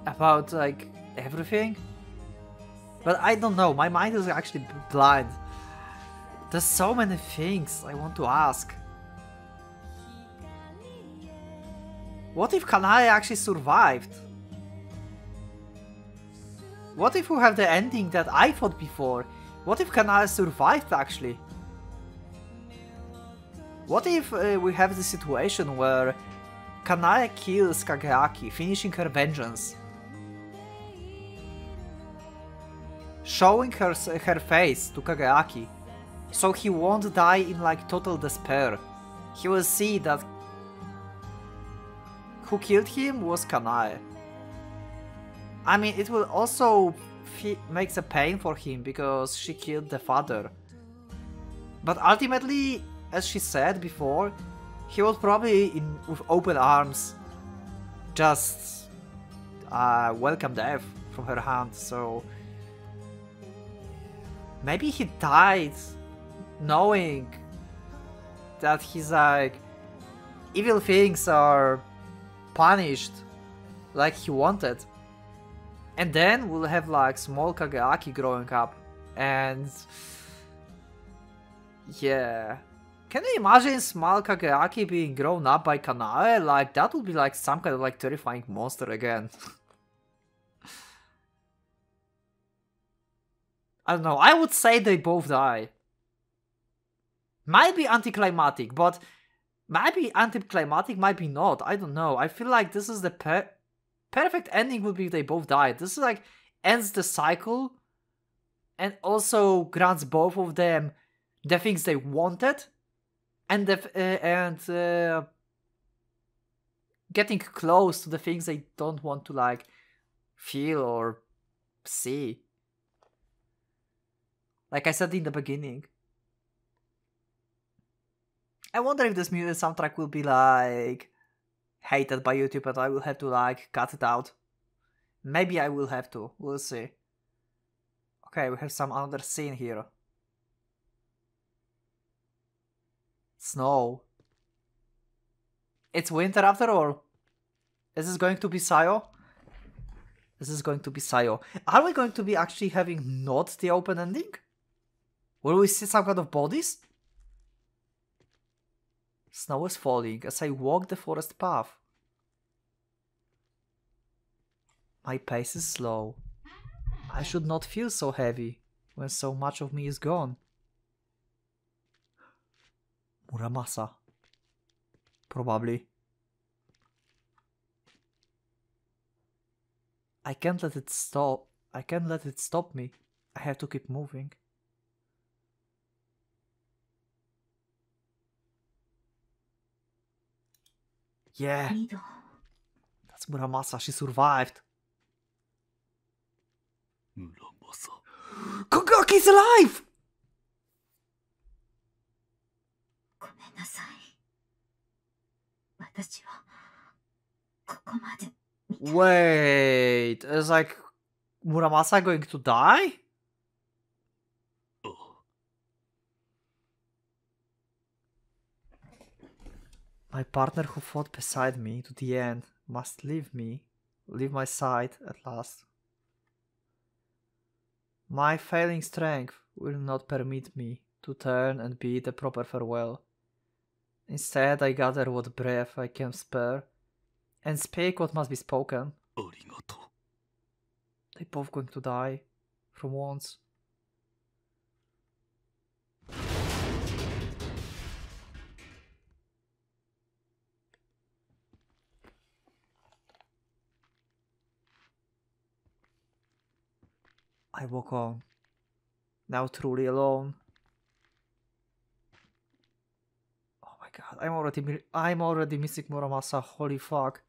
about like everything, but I don't know, my mind is actually blind. There's so many things I want to ask. What if Kanae actually survived? What if we have the ending that I thought before? What if Kanae survived actually? What if we have the situation where Kanae kills Kageyaki, finishing her vengeance, showing her face to Kageyaki, so he won't die in like total despair. He will see that who killed him was Kanae. I mean, it will also makes a pain for him because she killed the father. But ultimately, as she said before, he was probably with open arms just welcome death from her hand, so maybe he died knowing that he's like evil things are punished like he wanted. And then we'll have like small Kageyaki growing up and yeah. Can you imagine small Kageyaki being grown up by Kanae? Like that would be like some kind of like terrifying monster again. I don't know, I would say they both die. Might be anticlimactic, but maybe anticlimactic, might be not. I don't know. I feel like this is the perfect ending would be if they both die. This is like ends the cycle and also grants both of them the things they wanted and getting close to the things they don't want to like feel or see. Like I said in the beginning. I wonder if this music soundtrack will be like hated by YouTube and I will have to like cut it out. Maybe I will have to, we'll see. Okay, we have some other scene here. Snow. It's winter after all. Is this going to be Sayo? This is going to be Sayo. Are we going to be actually having not the open ending? Will we see some kind of bodies? Snow is falling as I walk the forest path. My pace is slow. I should not feel so heavy when so much of me is gone. Muramasa. Probably. I can't let it stop. I can't let it stop me. I have to keep moving. Yeah. That's Muramasa. She survived. Muramasa. Kogaki's alive! Wait, is like Muramasa going to die? My partner who fought beside me to the end must leave my side at last. My failing strength will not permit me to turn and bid a proper farewell. Instead, I gather what breath I can spare and speak what must be spoken. They both going to die from wounds. I walk on, now truly alone. Oh my god, I'm already missing Muramasa, holy fuck.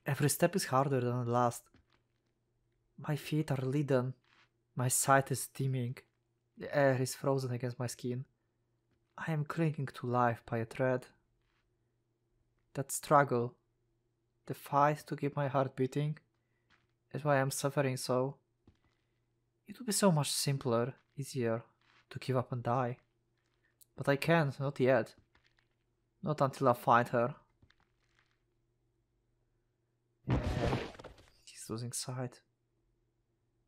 Every step is harder than the last. My feet are leaden, my sight is dimming, the air is frozen against my skin. I am clinging to life by a thread. That struggle, the fight to keep my heart beating, is why I'm suffering so. It would be so much simpler, easier to give up and die. But I can't, not yet. Not until I find her. Yeah, she's losing sight.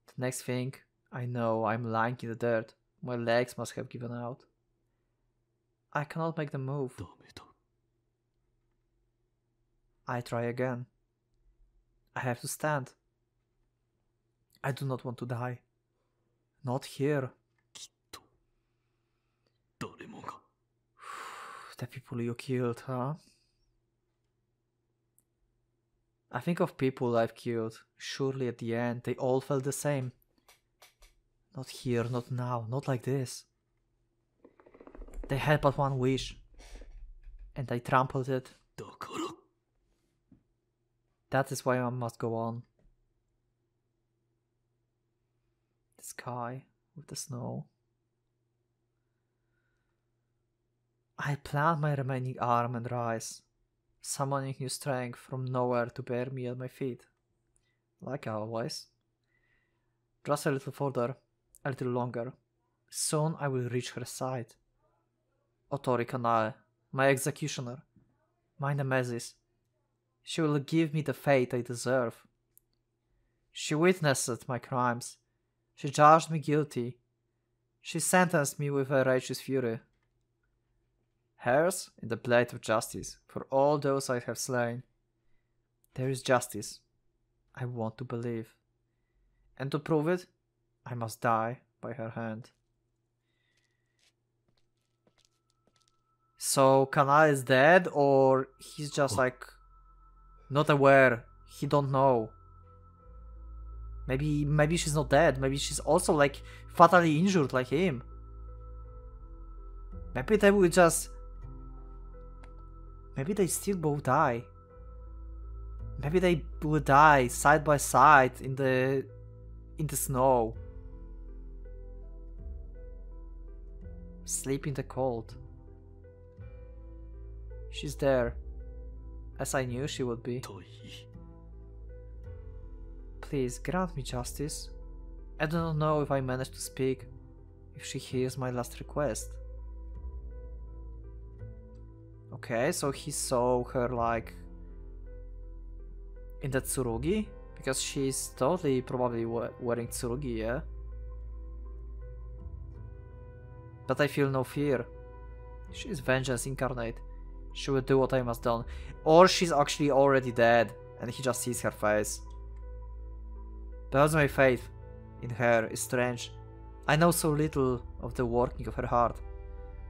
The next thing, I know I'm lying in the dirt. My legs must have given out. I cannot make them move. I try again. I have to stand. I do not want to die. Not here. The people you killed, huh? I think of people I've killed. Surely at the end they all felt the same. Not here, not now, not like this. They had but one wish. And I trampled it. That is why I must go on. The sky with the snow. I plant my remaining arm and rise, summoning new strength from nowhere to bear me at my feet. Like always. Just a little further, a little longer. Soon I will reach her side. Otori Kanae, my executioner, my nemesis. She will give me the fate I deserve. She witnessed my crimes. She judged me guilty. She sentenced me with a righteous fury. Hers in the blade of justice for all those I have slain. There is justice. I want to believe. And to prove it, I must die by her hand. So Kanae is dead, or he's just like not aware. He don't know. Maybe she's not dead. Maybe she's also like fatally injured like him. Maybe they will just... Maybe they still both die. Maybe they will die side by side in the snow. Sleep in the cold. She's there, as I knew she would be. Please grant me justice. I do not know if I manage to speak, if she hears my last request. Okay, so he saw her like in that tsurugi? Because she's totally probably wearing tsurugi, yeah? But I feel no fear. She is vengeance incarnate. She will do what I must done. Or she's actually already dead and he just sees her face. Perhaps my faith in her is strange. I know so little of the working of her heart.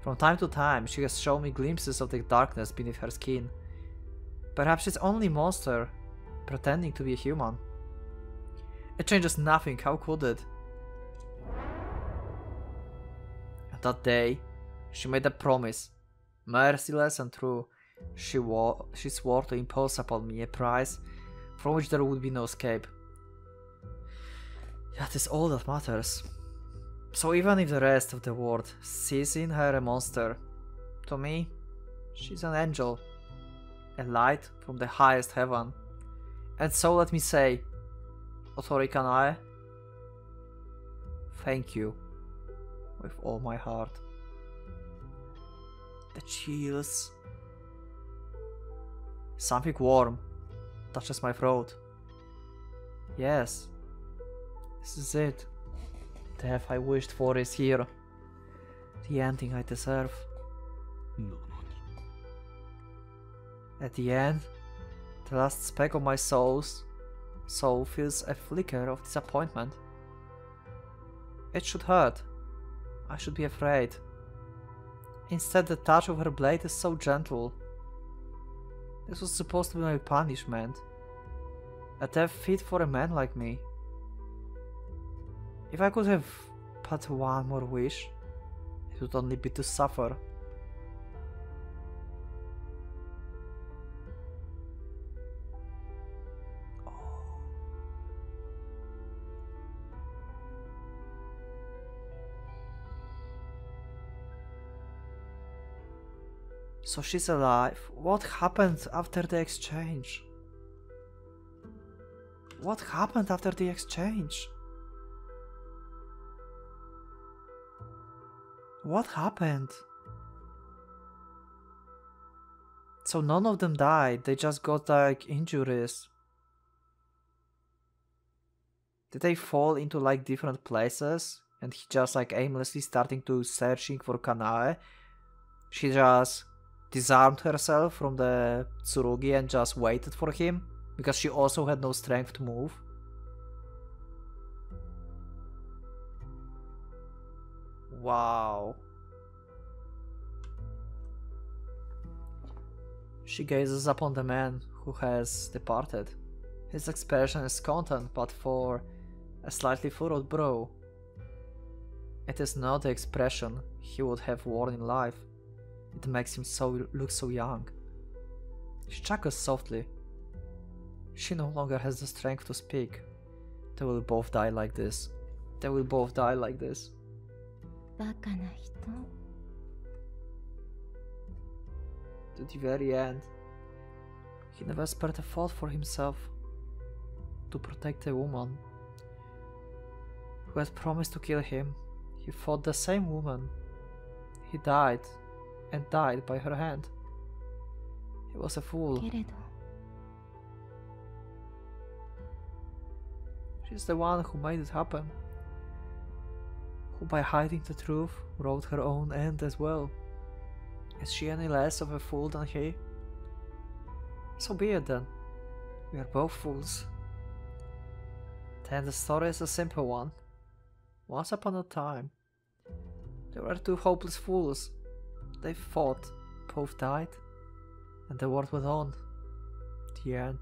From time to time she has shown me glimpses of the darkness beneath her skin. Perhaps she's only a monster pretending to be a human. It changes nothing, how could it? That day, she made a promise, merciless and true. She swore to impose upon me a price from which there would be no escape. That is all that matters. So even if the rest of the world sees in her a monster, to me, she's an angel, a light from the highest heaven. And so let me say, Otori Kanae, thank you with all my heart. The chills. Something warm touches my throat. Yes, this is it. The death I wished for is here. The ending I deserve. At the end, the last speck of my soul feels a flicker of disappointment. It should hurt. I should be afraid. Instead, the touch of her blade is so gentle. This was supposed to be my punishment. A death fit for a man like me. If I could have but one more wish, it would only be to suffer. So she's alive. What happened after the exchange? What happened after the exchange? What happened? So none of them died, they just got like injuries. Did they fall into like different places? And he just like aimlessly starting to searching for Kanae? She just disarmed herself from the Tsurugi and just waited for him? Because she also had no strength to move? Wow. She gazes upon the man who has departed. His expression is content, but for a slightly furrowed brow. It is not the expression he would have worn in life. It makes him look so young. She chuckles softly. She no longer has the strength to speak. They will both die like this. They will both die like this. バカな人。 To the very end. He never spared a thought for himself. To protect a woman who had promised to kill him. He fought the same woman. He died, and died by her hand. He was a fool. けれど、 She's the one who made it happen. Who by hiding the truth wrote her own end as well. Is she any less of a fool than he? So be it then. We are both fools. Then the story is a simple one. Once upon a time, there were two hopeless fools. They fought, both died, and the world went on. The end.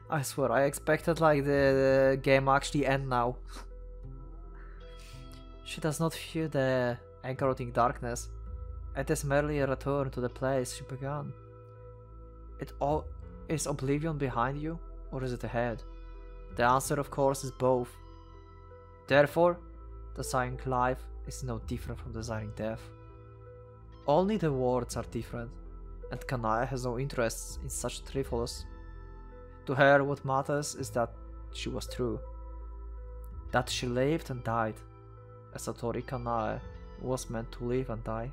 I swear, I expected like the game actually end now. She does not fear the encroaching darkness. It is merely a return to the place she began. Is oblivion behind you, or is it ahead? The answer, of course, is both. Therefore, desiring life is no different from desiring death. Only the words are different, and Kanae has no interests in such trifles. To her, what matters is that she was true. That she lived and died, as Otori Kanae was meant to live and die.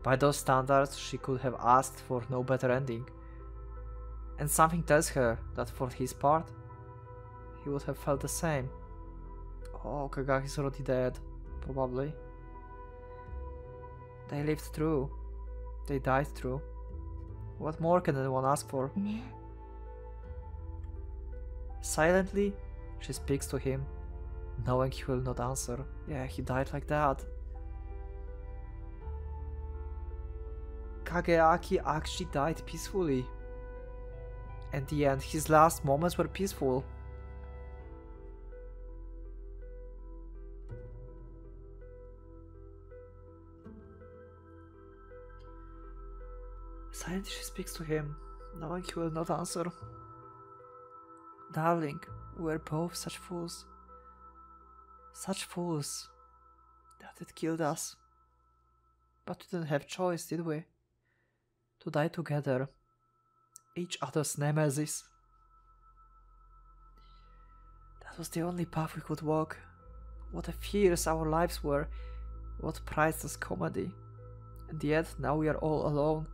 By those standards, she could have asked for no better ending. And something tells her that for his part, he would have felt the same. Oh, Kagaki's already dead, probably. They lived through. They died through. What more can anyone ask for? ね。 Silently, she speaks to him, knowing he will not answer. Yeah, he died like that. Kageaki actually died peacefully. At the end, his last moments were peaceful. Silently she speaks to him, knowing he will not answer. Darling, we're both such fools. Such fools that it killed us. But we didn't have choice, did we? To die together. Each other's nemesis. That was the only path we could walk. What a fierce our lives were. What priceless comedy. In the end, now we are all alone.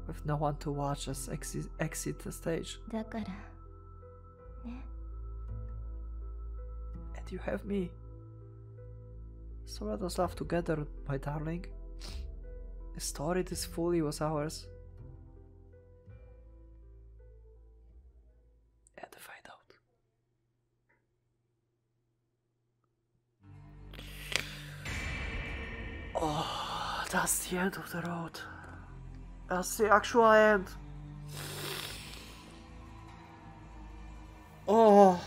With no one to watch us exit the stage. だからね。 And you have me. So let us laugh together, my darling. The story this fully was ours. And the fade out. Oh, that's the end of the road. That's the actual end. Oh.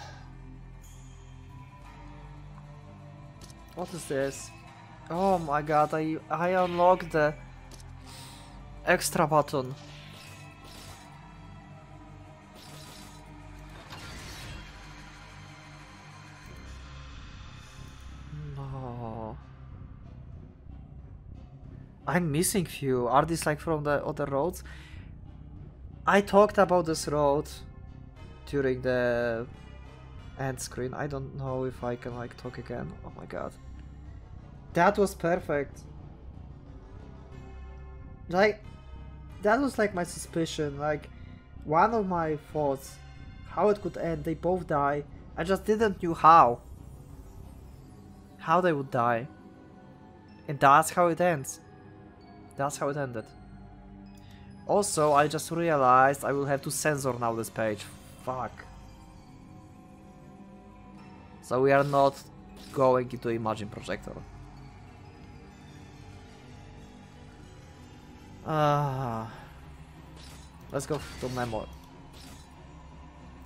What is this? Oh my god, I unlocked the extra button. No. I'm missing few. Are these like from the other roads? I talked about this road during the end screen. I don't know if I can like talk again. Oh my god. That was perfect. Like, that was like my suspicion. Like, one of my thoughts. How it could end. They both die. I just didn't know how. How they would die. And that's how it ends. That's how it ended. Also, I just realized I will have to censor now this page. Fuck. So we are not going into Imagine Projector. Let's go to memory.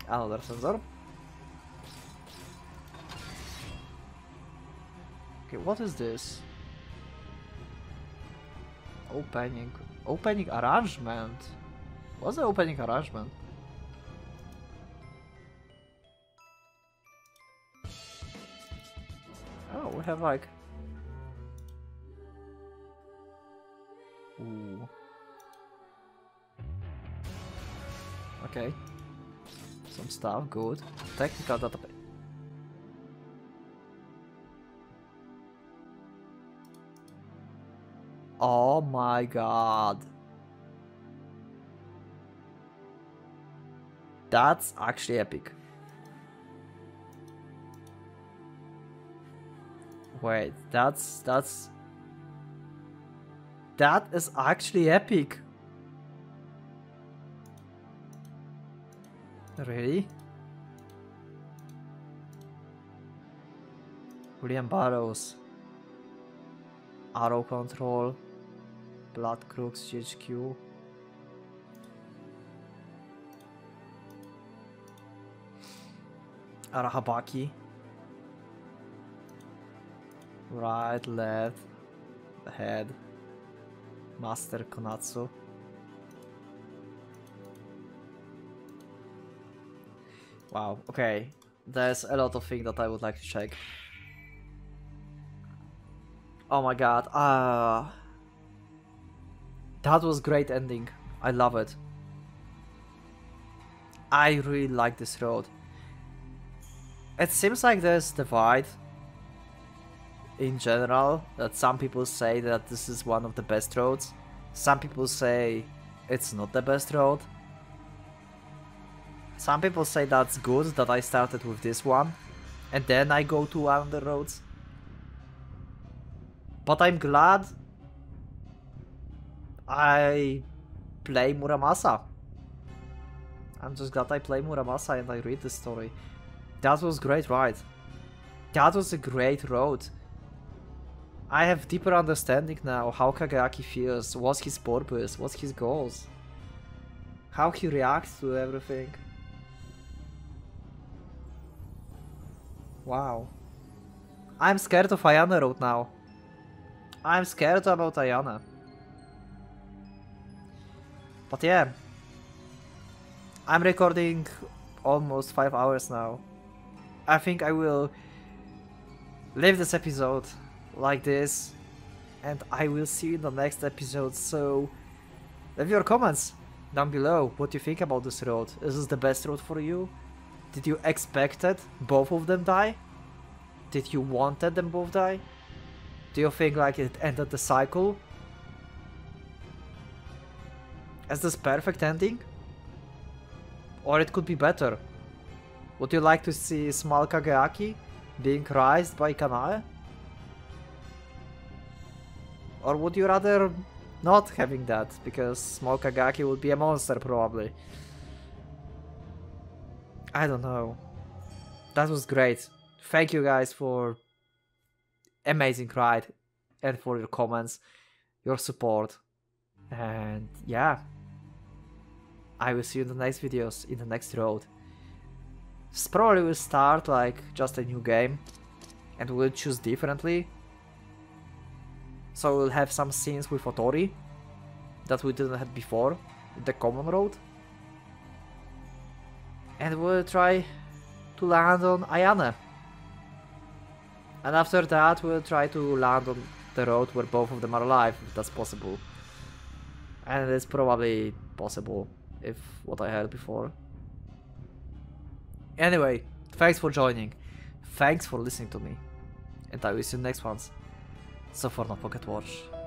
Another sensor. Okay, what is this? Opening arrangement. What's the opening arrangement? Oh, we have like... Ooh. Okay. Some stuff, good. Technical database. Oh my god. That's actually epic. Wait, that is actually epic. Really? William Burroughs. Arrow Control. Blood Crooks GHQ. Arahabaki. Right, left, head. Master Konatsu. Wow, okay. There's a lot of things that I would like to check. Oh my god, that was great ending. I love it. I really like this road. It seems like there's divide in general, that some people say that this is one of the best roads. Some people say it's not the best road. Some people say that's good that I started with this one and then I go to one of the roads. But I'm glad I play Muramasa. I'm just glad I play Muramasa and I read the story. That was great ride. That was a great road. I have deeper understanding now how Kageyaki feels, what's his purpose, what's his goals, how he reacts to everything. Wow. I'm scared of Ayane Road now. I'm scared about Ayane. But yeah. I'm recording almost 5 hours now. I think I will leave this episode like this, and I will see you in the next episode. So leave your comments down below what you think about this road. Is this the best road for you? Did you expect it both of them die? Did you wanted them both die? Do you think like it ended the cycle? Is this perfect ending? Or it could be better? Would you like to see small Kageyaki being raised by Kanae? Or would you rather not having that, because small Kageyaki would be a monster probably? I don't know. That was great. Thank you guys for amazing ride and for your comments, your support, and yeah. I will see you in the next videos, in the next road. This probably will start like just a new game and we'll choose differently. So we'll have some scenes with Otori that we didn't have before in the common road. And we'll try to land on Ayane. And after that we'll try to land on the road where both of them are alive, if that's possible. And it's probably possible, if what I heard before. Anyway, thanks for joining, thanks for listening to me, and I will see you next ones. So for now, Pocket Watch.